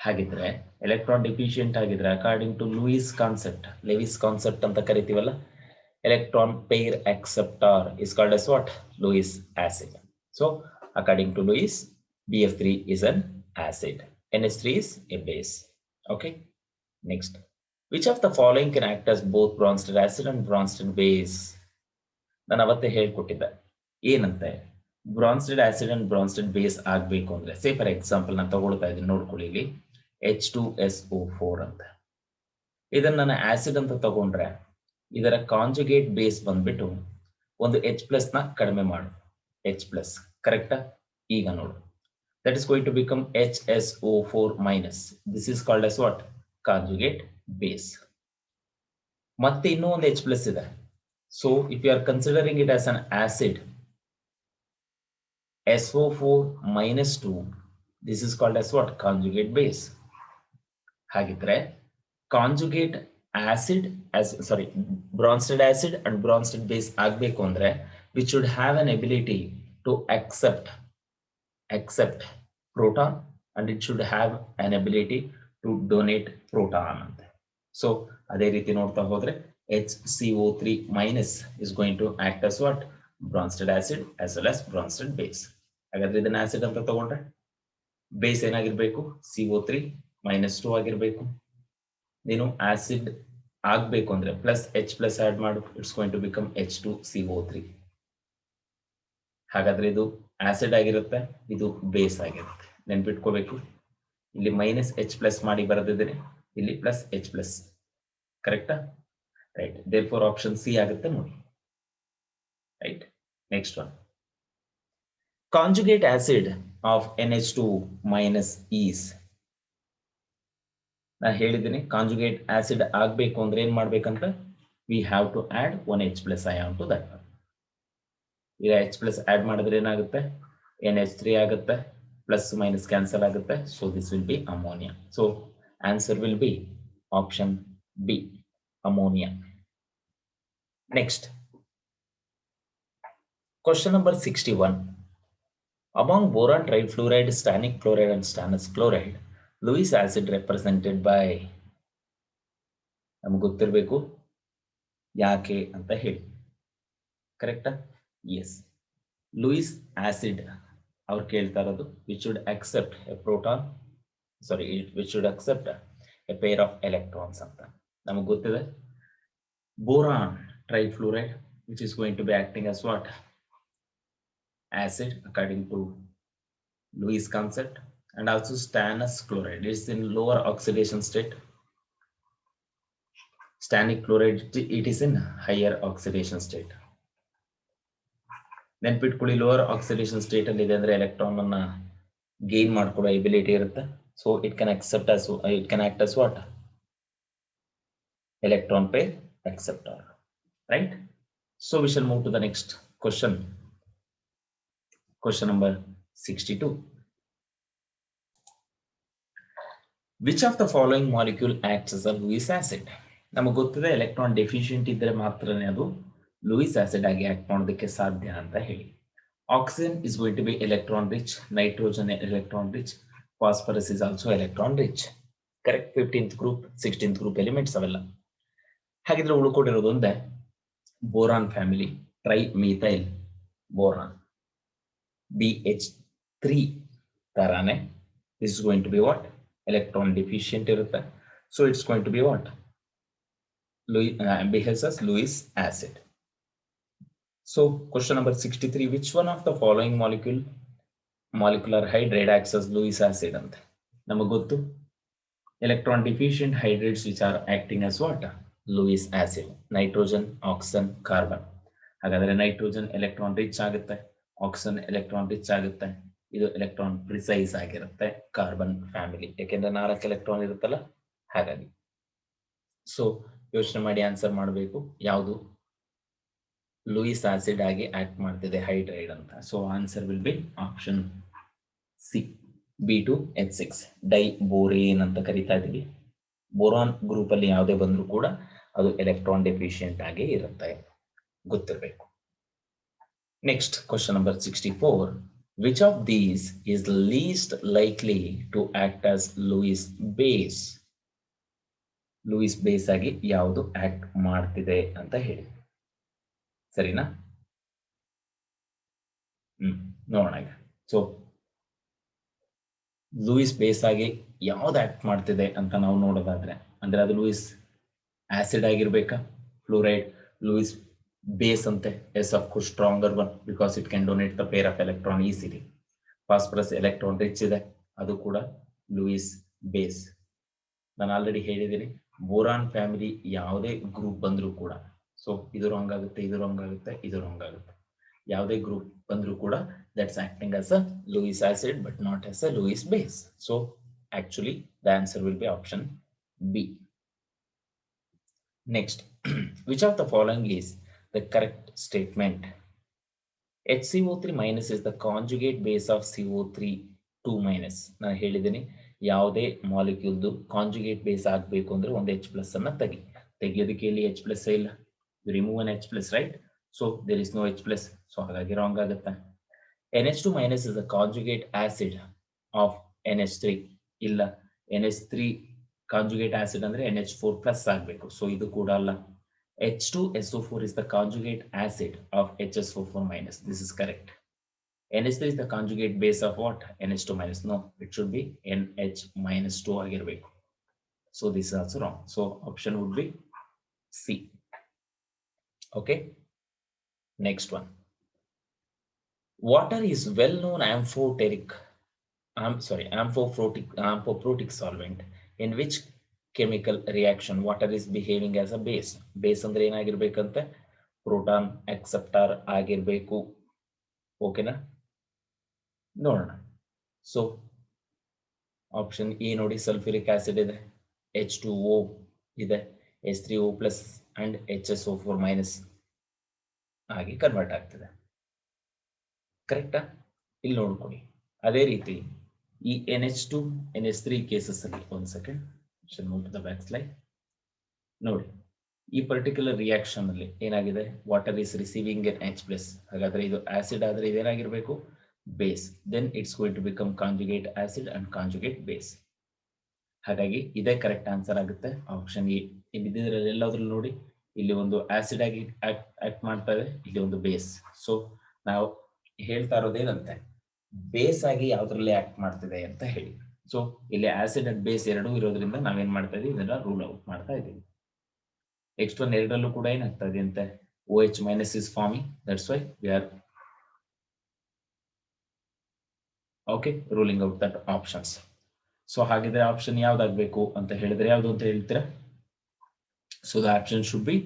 ಹಾಗಿದ್ರೆ ಎಲೆಕ್ಟ್ರಾನ್ ಡಿಫಿಷಿಯಂಟ್ ಆಗಿದ್ರೆ ಅಕಾರ್ಡಿಂಗ್ ಟು ಲೆವಿಸ್ ಕಾನ್ಸೆಪ್ಟ್ ಅಂತ ಕರಿತೀವಲ್ಲ, electron pair acceptor is called as what? Lewis acid. So according to Lewis, BF3 is an acid, NH3 is a base. Okay, next, which of the following can act as both Bronsted acid and Bronsted base? ನಾನು ಅವತ್ತೇ ಹೇಳ್ಕೊಟ್ಟಿದ್ದೆ ಏನಂತೆ, ಬ್ರಾನ್ಸ್ಟೆಡ್ acid and ಬ್ರಾನ್ಸ್ಟೆಡ್ base ಆಗಬೇಕು ಅಂದ್ರೆ, say for example ನಾನು ತಗೊಳ್ತಾ ಇದ್ದೀನಿ, ನೋಡ್ಕೊಳ್ಳಿ ಇಲ್ಲಿ H2SO4 ಅಂತ. ಇದನ್ನ ನಾನು ಆಸಿಡ್ ಅಂತ ತಗೊಂಡ್ರೆ ಇದರ ಕಾಂಜುಗೇಟ್ ಬೇಸ್ ಬಂದ್ಬಿಟ್ಟು ಒಂದು H+ ನ ಕಡಿಮೆ ಮಾಡು, H+, ಕರೆಕ್ಟಾ? ಈಗ ನೋಡು, that is going to become HSO4 minus. This is called as what? Conjugate base. ಮತ್ತೆ ಇನ್ನೂ ಒಂದು H+ ಇದೆ. So if you are considering it as an acid, SO4 minus 2, this is called as what? Conjugate base. ಹಾಗಿದ್ರೆ conjugate acid as Bronsted acid and Bronsted base ಆಗಬೇಕು ಅಂದ್ರೆ which should have an ability to accept proton and it should have an ability to donate proton ಅಂತ. So ಅದೇ ರೀತಿ ನೋಡ್ತಾ ಹೋದ್ರೆ HCO3 minus is going to act as what? Bronsted acid as well as Bronsted base. ಹಾಗಾದ್ರೆ ಇದನ್ನ acid ಅಂತ ತಗೊಂಡ್ರೆ base ಏನಾಗಿರ್ಬೇಕು? CO3 minus 2 ಆಗಿರ್ಬೇಕು. ನೀನು ಆಸಿಡ್ ಆಗ್ಬೇಕು ಅಂದ್ರೆ ಪ್ಲಸ್ H+ ಆಡ್ ಮಾಡು, it's going to become H2CO3. ಹಾಗಾದ್ರೆ ಇದು ಆಸಿಡ್ ಆಗಿರುತ್ತೆ, ಇದು ಬೇಸ್ ಆಗಿರುತ್ತೆ. ನೆನ್ಪಿಟ್ಕೋಬೇಕು, ಇಲ್ಲಿ ಮೈನಸ್ H+ ಮಾಡಿ ಬರೆದಿದ್ದೇನೆ, ಇಲ್ಲಿ ಪ್ಲಸ್ H+. ಕರೆಕ್ಟಾ? ರೈಟ್. therefore ಆಪ್ಷನ್ ಸಿ ಆಗುತ್ತೆ ನೋಡಿ. Right. Next one, conjugate acid of NH2 minus is. ನಾ ಹೇಳಿದ್ದೀನಿ ಕಾಂಜುಗೇಟ್ ಆಸಿಡ್ ಆಗಬೇಕು ಅಂದ್ರೆ ಏನ್ ಮಾಡ್ಬೇಕಂತ, we have to add one H+ ion to that. ಈಗ H+ ಆಡ್ ಮಾಡಿದ್ರೆ ಏನಾಗುತ್ತೆ? NH3 ಆಗುತ್ತೆ, ಪ್ಲಸ್ ಮೈನಸ್ ಕ್ಯಾನ್ಸಲ್ ಆಗುತ್ತೆ. So this will be ammonia. So answer will be option B, ammonia. Next, question number 61. Among boron trifluoride, stannic chloride and stannous chloride, Lewis acid represented by, ನಮ್ಗೆ ಗೊತ್ತಿರಬೇಕು ಯಾಕೆ ಅಂತ ಹೇಳಿ. ಕರೆಕ್ಟಾ? S, Louis acid ಅವ್ರು ಕೇಳ್ತಾ ಇರೋದು which should accept a proton, which should accept a pair of electrons ಅಂತ. ನಮಗೆ ಗೊತ್ತಿದೆ boron trifluoride which is going to be acting as what? Acid according to Lewis concept, and also stannous chloride is in lower oxidation state. Stannic chloride, it is in higher oxidation state. ನೆನ್ಪಿಟ್ಕೊಳ್ಳಿ, lower oxidation state ಅಲ್ಲಿ ಇದೆ ಅಂದ್ರೆ electron ಅನ್ನ gain ಮಾಡ್ಕೊಳ್ಳೋ ability ಇರುತ್ತೆ. So it can act as what? Electron pair acceptor. Right? So we shall move to the next question. Question number 62. Which of the following molecule acts as a Lewis acid? ನಮಗೆ ಗೊತ್ತಿದೆ electron deficient ಇದ್ರೆ ಮಾತ್ರನೇ ಅದು Lewis acid ಆಗಿ act ಮಾಡೋದಕ್ಕೆ ಸಾಧ್ಯ ಅಂತ ಹೇಳಿ. Oxygen is going to be electron rich, nitrogen electron rich, phosphorus is also electron rich. Correct? 15th group 16th group elements ಅವೆಲ್ಲ. ಹಾಗಿದ್ರೆ ಉಳ್ಕೊಂಡಿರೋದು ಒಂದೇ boron family, tri methyl boron, BH3 ತರಾನೆ. This is going to be what? Electron deficient ಇರುತ್ತೆ. So it's going to be what? behaves as Lewis acid. So question number 63, which one of the following molecular hydride acts as Lewis acid ಅಂತ ನಮಗೆ ಗೊತ್ತು. electron deficient hydrates which are acting as what? Lewis acid. nitrogen, oxygen, carbon. ಹಾಗಾದ್ರೆ nitrogen electron rich ಆಗುತ್ತೆ, oxygen electron rich ಆಗುತ್ತೆ, ಇದು electron precise ಆಗಿರುತ್ತೆ carbon family, ಯಾಕೆಂದ್ರೆ 4 electron ಇರುತ್ತಲ್ಲ ಹಾಗಾಗಿ. ಸೊ ಯೋಚನೆ ಮಾಡಿ ಆನ್ಸರ್ ಮಾಡಬೇಕು, ಯಾವುದು ಲೂಯಿಸ್ ಆಸಿಡ್ ಆಗಿ ಆಕ್ಟ್ ಮಾಡ್ತಿದೆ ಹೈಡ್ರೈಡ್ ಅಂತ. So answer will be option C, B2H6 ಡೈಬೋರೇನ್ ಅಂತ ಕರಿತಾ ಇದೀವಿ. ಬೋರಾನ್ ಗ್ರೂಪ್ ಅಲ್ಲಿ ಯಾವುದೇ ಬಂದ್ರೂ ಕೂಡ ಅದು ಎಲೆಕ್ಟ್ರಾನ್ ಡೆಫಿಷಿಯಂಟ್ ಆಗಿ ಇರುತ್ತೆ, ಗೊತ್ತಿರಬೇಕು. Next question number 64. Which of these is least likely to act as Lewis base? Lewis base ಆಗಿ ಯಾವುದು ಆಕ್ಟ್ ಮಾಡ್ತಿದೆ ಅಂತ ಹೇಳಿ. ಸರಿನಾ? ನೋಡೋಣ ಈಗ. ಸೊ ಲೂಯಿಸ್ ಬೇಸ್ ಆಗಿ ಯಾವ್ದು ಆಕ್ಟ್ ಮಾಡ್ತಿದೆ ಅಂತ ನಾವು ನೋಡೋದಾದ್ರೆ, ಅಂದ್ರೆ ಅದು ಲೂಯಿಸ್ ಆಸಿಡ್ ಆಗಿರ್ಬೇಕಾ, ಫ್ಲೂರೈಡ್ ಲೂಯಿಸ್ ಬೇಸ್ ಅಂತೆ. Yes of course stronger one because it can donate the pair of electron easily. Phosphorus electron rich ಇದೆ, ಅದು ಕೂಡ ಲೂಯಿಸ್ ಬೇಸ್. ನಾನು ಆಲ್ರೆಡಿ ಹೇಳಿದ್ದೀನಿ, ಬೋರಾನ್ ಫ್ಯಾಮಿಲಿ ಯಾವುದೇ ಗ್ರೂಪ್ ಬಂದರೂ ಕೂಡ, ಸೊ ಇದು ರಾಂಗ್ ಆಗುತ್ತೆ, ಇದು ರಾಂಗ್ ಆಗುತ್ತೆ, ಇದು ರಾಂಗ್ ಆಗುತ್ತೆ. ಯಾವುದೇ ಗ್ರೂಪ್ ಬಂದರೂ ಕೂಡ that's acting as a Lewis acid but not as a Lewis base. So actually the answer will be option B. Next, which of the following is the correct statement? HCO3 minus is the conjugate base of CO3 2 minus. ನಾನು ಹೇಳಿದ್ದೀನಿ, ಯಾವುದೇ ಮಾಲಿಕ್ಯೂಲ್ದು conjugate base ಆಗಬೇಕು ಅಂದ್ರೆ ಒಂದು H plus ಅನ್ನ ತೆಗೆಯೋದಕ್ಕೆ ಇಲ್ಲಿ H plus ಇಲ್ಲ, remove an H plus, right? So there is no H plus, so ಹಾಗಾಗಿ ರಾಂಗ್ ಆಗುತ್ತೆ. NH2 minus is the conjugate acid of NH3. ಇಲ್ಲ, NH3 conjugate acid ಅಂದ್ರೆ NH4 plus ಆಗಬೇಕು, ಸೊ ಇದು ಕೂಡ ಅಲ್ಲ. H2SO4 is the conjugate acid of HSO4 minus. This is correct. NH3 is the conjugate base of what? NH2 minus. No, it should be NH minus 2 ಆಗಿರಬೇಕು. So this is also wrong. So option would be C. Okay. Next one. Water is well-known amphoprotic solvent in which chemical reaction water is behaving as a base. Base ಅಂದ್ರೆ ಏನಾಗಿರ್ಬೇಕಂತೆ? Proton acceptor ಆಗಿರ್ಬೇಕು. ಓಕೆನಾ? ನೋಡೋಣ. So option A ನೋಡಿ, sulphuric acid ಇದೆ, H2O ಇದೆ, H3O plus and HSO4 minus ಆಗಿ convert ಆಗ್ತದೆ. ಕರೆಕ್ಟಾ? ಇಲ್ಲಿ ನೋಡ್ಕೊಳ್ಳಿ. ಅದೇ ರೀತಿ ಈ NH2 NH3 ಕೇಸಸ್ ಅಲ್ಲಿ ಒಂದು second move to the back slide ನೋಡಿ. ಈ ಪರ್ಟಿಕ್ಯುಲರ್ ರಿಯಾಕ್ಷನ್ ಅಲ್ಲಿ ಏನಾಗಿದೆ? Water is receiving an H plus. ಹಾಗಾದ್ರೆ ಇದು ಆಸಿಡ್ ಆದ್ರೆ ಇದೇನಾಗಿರ್ಬೇಕು? Base. Then it's going to become conjugate acid and conjugate base. ಹಾಗಾಗಿ ಇದೇ ಕರೆಕ್ಟ್ ಆನ್ಸರ್ ಆಗುತ್ತೆ, ಆಪ್ಷನ್ ಎ. ಇದ್ರಲ್ಲಿ ಎಲ್ಲಾದ್ರೂ ನೋಡಿ, ಇಲ್ಲಿ ಒಂದು ಆಸಿಡ್ ಆಗಿ ಆಕ್ಟ್ ಮಾಡ್ತಾ ಇದೆ, ಇಲ್ಲಿ ಒಂದು ಬೇಸ್. ಸೊ ನಾವು ಹೇಳ್ತಾ ಇರೋದೇನಂತೆ, ಬೇಸ್ ಆಗಿ ಯಾವ್ದ್ರಲ್ಲಿ ಆಕ್ಟ್ ಮಾಡ್ತಿದೆ ಅಂತ ಹೇಳಿ. ಸೊ ಇಲ್ಲಿ ಆಸಿಡ್ ಅಂಡ್ ಬೇಸ್ ಎರಡೂ ಇರೋದ್ರಿಂದ ನಾವೇನ್ ಮಾಡ್ತಾ ಇದೀವಿ, ಇದನ್ನ ರೂಲ್ ಔಟ್ ಮಾಡ್ತಾ ಇದೀವಿ. ನೆಕ್ಸ್ಟ್ ಒನ್, ಎರಡರಲ್ಲೂ ಕೂಡ ಏನಾಗ್ತಾ ಇದೆ ಅಂತೆ, OH minus is forming. That's why we are okay ruling out that options. So ಹಾಗಿದ್ರೆ ಆಪ್ಷನ್ ಯಾವ್ದಾಗ್ಬೇಕು ಅಂತ ಹೇಳಿದ್ರೆ ಯಾವ್ದು ಅಂತ ಹೇಳ್ತೀರಾ? So the option should B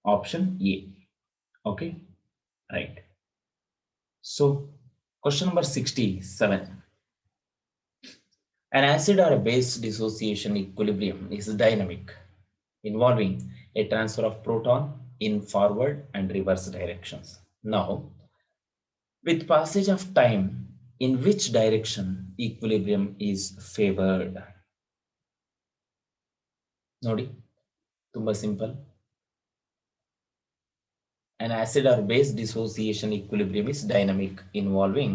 option A. Okay, right. So question number 67. An acid or a base dissociation equilibrium is dynamic, involving a transfer of proton in forward and reverse directions. Now, with passage of time, in which direction equilibrium is favored? Nodi, tumba simple. An acid or base dissociation equilibrium is dynamic, involving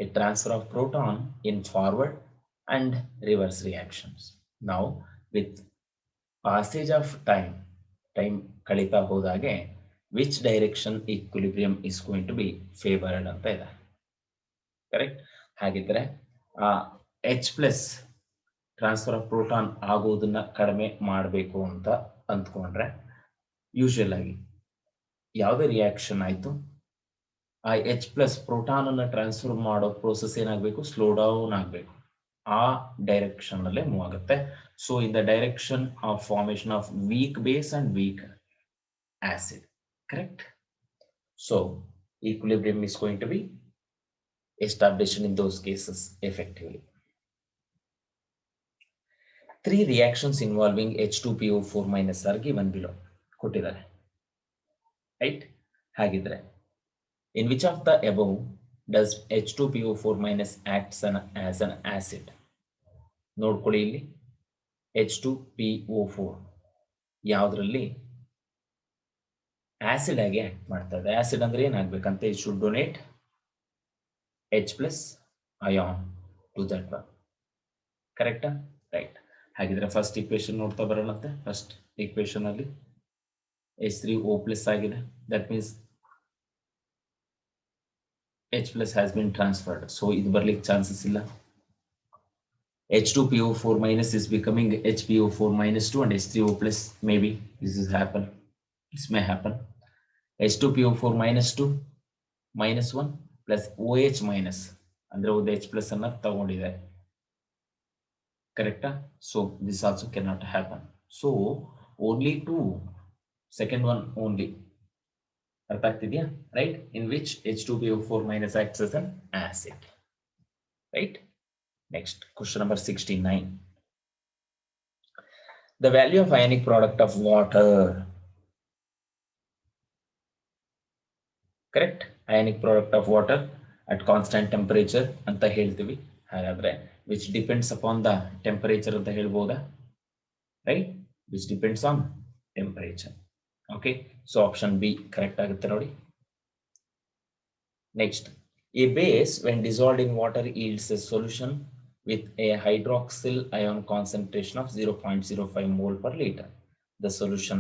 a transfer of proton in forward and reverse reactions. Now, with passage of time kalita hodage, which direction equilibrium is going to be favored anta ide. Correct? ಹಾಗಿದ್ರೆ H plus transfer of proton ಆಗೋದನ್ನ ಕಡಿಮೆ ಮಾಡಬೇಕು ಅಂತ ಅಂದ್ಕೊಂಡ್ರೆ, usual ಆಗಿ ಯಾವುದೇ reaction ಆಯ್ತು, ಆ H ಪ್ಲಸ್ ಪ್ರೋಟಾನ್ ಅನ್ನ ಟ್ರಾನ್ಸ್ಫರ್ ಮಾಡೋ ಪ್ರೋಸೆಸ್ ಏನಾಗಬೇಕು? ಸ್ಲೋ ಡೌನ್ ಆಗಬೇಕು. ಆ ಡೈರೆಕ್ಷನ್ ಅಲ್ಲೇ ಮೂವ್ ಆಗುತ್ತೆ. So in the direction of formation of weak base and weak acid. Correct? So equilibrium is going to be established in those cases effectively. 3 reactions involving H2PO4 minus are given below. ಕೊಟ್ಟಿದ್ದಾರೆ, right? ಹಾಗಿದ್ರೆ in which of the above does H2PO4 minus acts as an acid? ನೋಡ್ಕೊಳ್ಳಿ, ಇಲ್ಲಿ H2PO4 ಯಾವ್ದ್ರಲ್ಲಿ acid ಆಗಿ act ಮಾಡ್ತಾ ಇದೆ. Acid ಅಂದ್ರೆ ಏನಾಗ್ಬೇಕಂತ, it should donate H plus ion to that one. ಕರೆಕ್ಟಾ? ರೈಟ್. ಹಾಗಿದ್ರೆ ಫಸ್ಟ್ ಇಕ್ವೇಶನ್ ನೋಡ್ತಾ ಬರೋಣಂತೆ. ಫಸ್ಟ್ ಇಕ್ವೇಶನ್ ಅಲ್ಲಿ H3O ಪ್ಲಸ್ ಆಗಿದೆ, that means H plus has been transferred. So ಇದು ಬರ್ಲಿಕ್ಕೆ chances ಇಲ್ಲ. H2PO4 minus is becoming HPO4 minus 2 and H3O plus. Maybe this is happen. This may happen. H2PO4 minus 2 minus 1 plus OH minus. ಅಂದ್ರೆ ಒಂದು H plus ಅನ್ನ ತಗೊಂಡಿದೆ. Correct? So this also cannot happen. So only two. Second one only. ಅರ್ಥ ಆಗ್ತಿದ್ಯಾ? Right? In which H2PO4 minus acts as an acid. Right? Next, question number 69. The value of ionic product of water. Correct? Ionic product of water at constant temperature ಅಂತ ಹೇಳ್ತೀವಿ. ಹಾಗಾದ್ರೆ which depends upon the temperature ಅಂತ ಹೇಳ್ಬೋದಾ? Right? Which depends on temperature. Okay, so option B correct ಆಗುತ್ತೆ ನೋಡಿ. Next, a base when dissolved in water yields a solution with a hydroxyl ion concentration of 0.05 mole per liter. The solution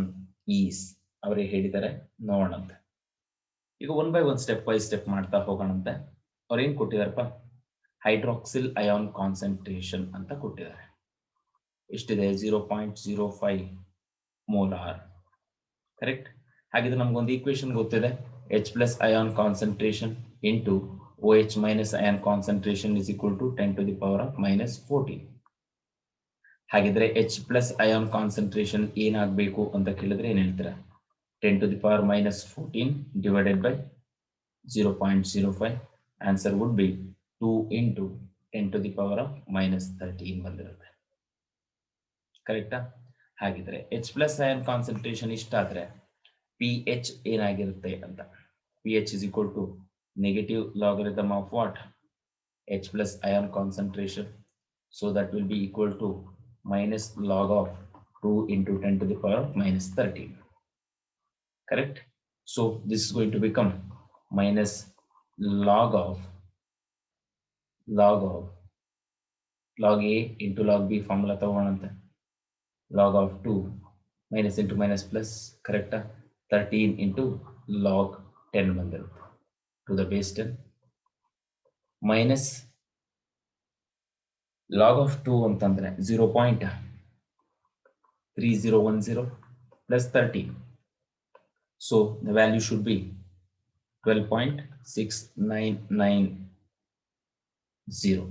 is ಅವರೇ ಹೇಳಿದ್ದಾರೆ ನೋಡೋಣಂತೆ. ಈಗ one by one step by step ಮಾಡ್ತಾ ಹೋಗೋಣಂತೆ. ಅವ್ರು ಏನ್ ಕೊಟ್ಟಿದಾರಪ್ಪ, hydroxyl ion concentration ಅಂತ ಕೊಟ್ಟಿದ್ದಾರೆ. ಎಷ್ಟಿದೆ? 0.05 molar. Correct. ಹಾಗಿದ್ರೆ ನಮ್ಗೊಂದು ಈಕ್ವೇಶನ್ ಗೊತ್ತಿದೆ, H plus ion concentration into OH minus ion concentration is equal to 10 to the power of minus 14. ಹಾಗಿದ್ರೆ H plus ion concentration ಏನಾಗಬೇಕು ಅಂತ ಕೇಳಿದ್ರೆ ಏನ್ ಹೇಳ್ತೀರಾ? 10 to the power minus 14 divided by 0.05. Answer would be 2 into 10 to the power of minus 13 ಬಂದಿರುತ್ತೆ. ಕರೆಕ್ಟಾ? ಹಾಗಿದ್ರೆ H plus ion concentration ಇಷ್ಟಾದ್ರೆ pH ಏನಾಗಿರುತ್ತೆ ಅಂತ. pH is equal to negative logarithm of what? H plus ion concentration. So that will be equal to minus log of 2 into 10 to the power of minus 13. Correct? So this is going to become minus log A into log B formula ತಗೋಣಂತೆ. Log of 2 minus into minus plus. Correct? 13 into log 10 ಬಂದಿರುತ್ತೆ to the base 10 minus log of 2 ಅಂತಂದ್ರೆ 0.3010 plus 13. So the value should be 12.6990.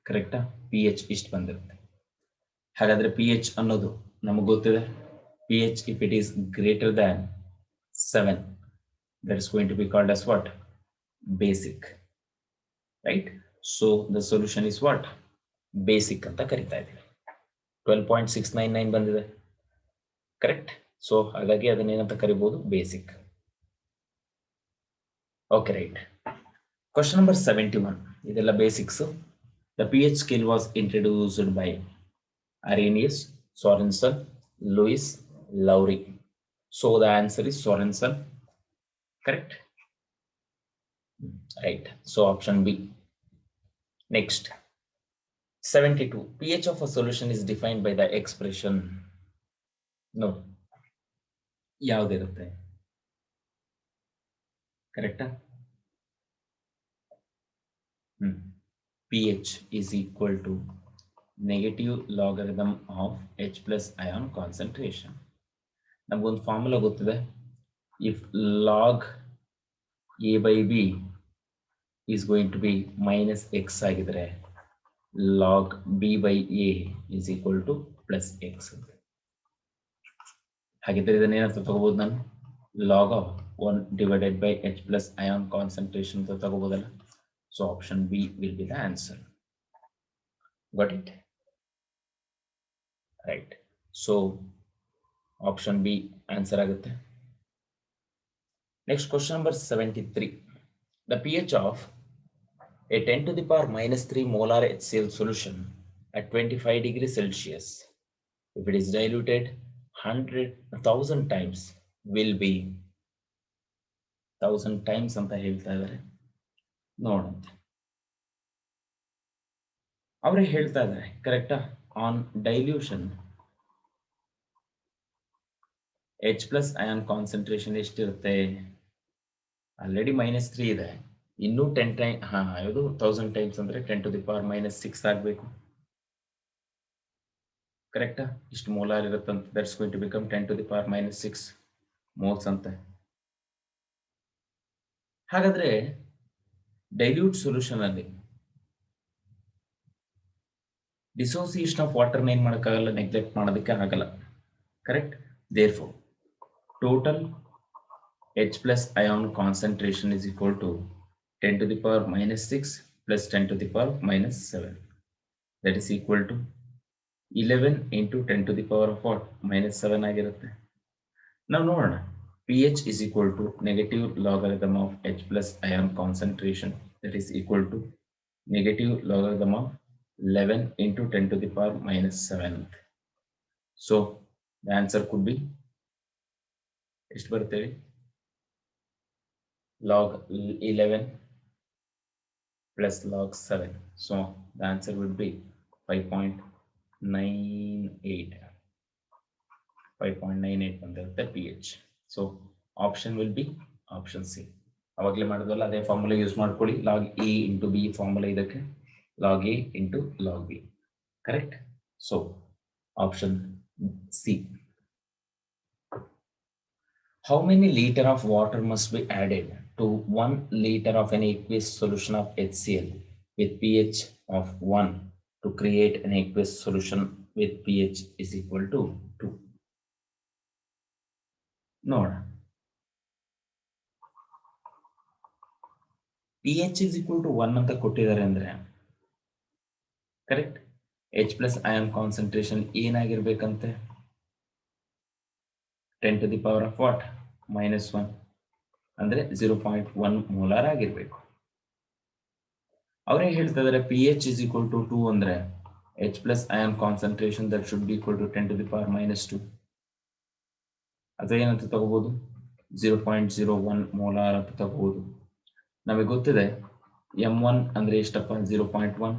ಕರೆಕ್ಟಾ? pH ಇಷ್ಟು ಬಂದಿರುತ್ತೆ. ಹಾಗಾದ್ರೆ pH ಅನ್ನೋದು ನಮಗೆ ಗೊತ್ತಿದೆ, pH if it is greater than 7, that is going to be called as what? Basic. Right? So the solution is what? Basic ಅಂತ ಕರಿತಾ ಇದೀವಿ. 12.699 ಬಂದಿದೆ. ಕರೆಕ್ಟ್. ಸೊ ಹಾಗಾಗಿ ಅದನ್ನೇನಂತ ಕರಿಬಹುದು? Basic. Okay, right. Question number 71. ಇದೆಲ್ಲ basics. The pH scale was introduced by Arrhenius, Sorensen, Lewis, Lowry. So the answer is Sorensen. Correct? Right. So option B. Next, 72. pH of a solution is defined by the expression. No. ಯಾವುದಿರುತ್ತೆ? ಕರೆಕ್ಟಾ? pH is equal to negative logarithm of H plus ion concentration. ನಮಗೊಂದು formula ಗೊತ್ತಿದೆ. If log A by B is going to be minus x ಆಗಿದ್ರೆ log B by A is equal to plus x. ಹಾಗಿದ್ರೆ ಇದನ್ನೇನಂತ ತಗೋಬಹುದು ನಾನು? log of 1 divided by H plus ion concentration ಅಂತ ತಗೋಬಹುದಲ್ಲ. So option B will be the answer. Got it? Right. So option B answer ಆಗುತ್ತೆ. Next, question number 73. The pH of a 10 to the power minus 3 molar HCl solution at 25 degrees Celsius, if it is diluted 1,000 times, will be 1000 times ಅಂತ ಹೇಳ್ತಾ ಇದ್ದಾರೆ. ನೋಡಂತೆ. ಅವರೇ ಹೇಳ್ತಾ ಇದ್ದಾರೆ, ಕರೆಕ್ಟಾ? On dilution H plus ion concentration ಎಷ್ಟಿರುತ್ತೆ? Already -3 ಇದೆ. ಇನ್ನೂ 10 ಟೈಮ್ ಇದು 1000 ಟೈಮ್ಸ್ ಅಂದ್ರೆ 10 to the power -6 ಆಗಬೇಕು. ಕರೆಕ್ಟಾ? ಇಷ್ಟು ಮೋಲಾರ್ ಇರುತ್ತಂತ. That's going to become 10 to the power -6 moles ಅಂತ. ಹಾಗಾದ್ರೆ ಡೈಲ್ಯೂಟ್ ಸೊಲ್ಯೂಷನ್ ಅಲ್ಲಿ ಡಿಸೋಸಿಯೇಷನ್ ಆಫ್ ವಾಟರ್ನ ಏನ್ ಮಾಡೋಕ್ಕಾಗಲ್ಲ, ನೆಗ್ಲೆಕ್ಟ್ ಮಾಡೋದಕ್ಕೆ ಆಗಲ್ಲ. Correct? Therefore total H plus ion concentration is equal to 10 to the power -6 plus 10 to the power -7. That is equal to 11 into 10 to the power of what? -7 ಆಗಿರುತ್ತೆ. ನಾವು ನೋಡೋಣ. pH is equal to negative logarithm of H plus ion concentration. That is equal to negative logarithm of 11 into 10 to the power -7. So the answer could be ಎಷ್ಟು ಬರ್ತೇವೆ? log 11 plus log 7. So the answer would be 5.98. 5.98 ಬಂದಿರುತ್ತೆ pH. So option will be option C. ಅವಾಗಲೇ ಮಾಡಿದ್ವಲ್ಲ ಅದೇ formula use ಮಾಡ್ಕೊಳ್ಳಿ. log A into B formula ಇದಕ್ಕೆ, log A into log B. Correct? So option C. How many liter of water must be added to 1 liter of an aqueous solution of HCl with pH of 1 to create an aqueous solution with pH is equal to 2? ನೋಡ, pH is equal to 1 ಅಂತ ಕೊಟ್ಟಿದ್ದಾರೆ ಅಂದ್ರೆ correct, H plus ion concentration ಏನಾಗಿರ್ಬೇಕಂತೆ? 10 to the power of what? -1 ಅಂದ್ರೆ 0.1 molar ಆಗಿರ್ಬೇಕು. ಅವರೇ ಹೇಳ್ತಾ ಇದ್ದಾರೆ pH is equal to 2 ಅಂದ್ರೆ H plus ion concentration that should be equal to 10 to the power -2. ಅಥವಾ ಏನಂತ ತಗೋಬಹುದು? 0.01 ಮೋಲಾರ್ ಅಂತ ತಗೋಬಹುದು. ನಮಗೆ ಗೊತ್ತಿದೆ m1 ಅಂದ್ರೆ ಎಷ್ಟಪ್ಪ? 0.1.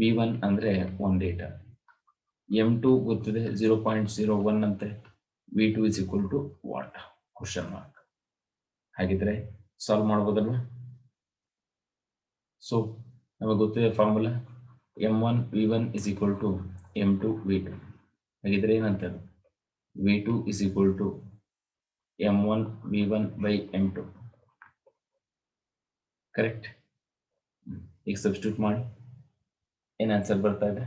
v1 ಅಂದ್ರೆ 1 ಲೀಟರ್. m2 ಗೊತ್ತಿದೆ 0.01 ಅಂತೆ. v2 is equal to what? Question mark. ಹಾಗಿದ್ರೆ ಸಾಲ್ವ್ ಮಾಡ್ಬೋದಲ್ವಾ? ಸೊ ನಮಗೆ ಗೊತ್ತಿದೆ formula m1 v1 is equal to m2 v2. ಹಾಗಿದ್ರೆ ಏನಂತ? v2 is equal to m1 v1 by m2. Correct? ಈಗ ಸಬ್ಸ್ಟಿಟ್ಯೂಟ್ ಮಾಡಿ ಏನು ಆನ್ಸರ್ ಬರ್ತಾ ಇದೆ?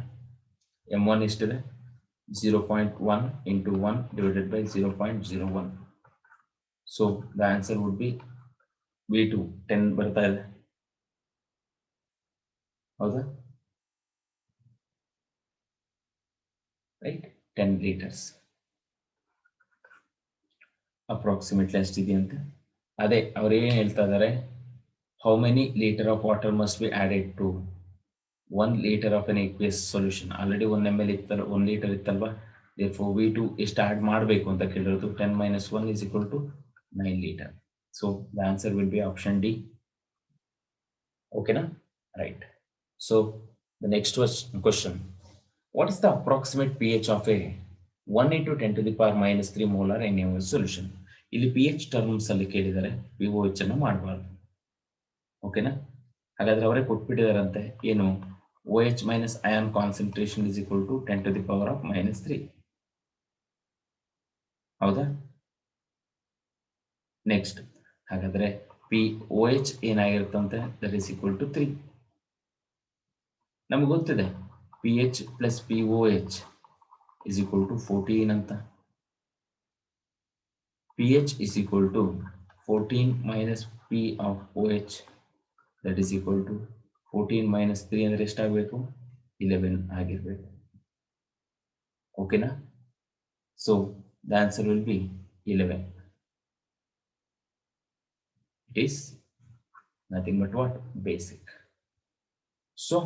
m1 ಎಷ್ಟಿದೆ? 0.1 into 1 divided by 0.01. So the answer would be v2 10 ಬರ್ತಾ ಇದೆ. ಹೌದಾ? ರೈಟ್, 10 ಲೀಟರ್ಸ್ ಅಪ್ರಾಕ್ಸಿಮೇಟ್ಲಿ ಅಷ್ಟಿದೆಯಂತೆ. ಅದೇ ಅವ್ರು ಏನು ಹೇಳ್ತಾ ಇದ್ದಾರೆ, how many litre of water must be added to 1 liter of an aqueous solution. Already 1 ml ಇತ್ತಲ್ಲ, 1 ಲೀಟರ್ ಇತ್ತಲ್ವಾ? therefore v2 ಎಷ್ಟು ಆಡ್ ಮಾಡಬೇಕು ಅಂತ ಕೇಳಿರೋದು. 10 - 1 is equal to 9 liter. So the answer will be option D. Okay na? Right. So the next question, what is the approximate pH of a 1 into 10 to the power -3 molar NaOH solution? ಇಲ್ಲಿ pH terms ಅಲ್ಲಿ ಕೇಳಿದರೆ pOH ಅನ್ನು ಮಾಡಬಾರ್ದು. ಓಕೆನಾ? ಹಾಗಾದ್ರೆ ಅವರೇ ಕೊಟ್ಬಿಟ್ಟಿದಾರಂತೆ ಏನು? OH minus ion concentration is equal to 10 to the power of -3. ಹೌದಾ? ನೆಕ್ಸ್ಟ್ ಹಾಗಾದ್ರೆ POH ಏನಾಗಿರುತ್ತಂತೆ? that is equal to 3. ನಮಗೆ ಗೊತ್ತಿದೆ pH plus POH is equal to 14 ಅಂತ. pH is equal to 14 minus P of OH, that is equal to 14 minus 3 ಅಂದ್ರೆ ಎಷ್ಟಾಗಬೇಕು? 11 ಆಗಿರಬೇಕು. ಓಕೆನಾ? So the answer will be 11. It is nothing but what? Basic. So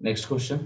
next question.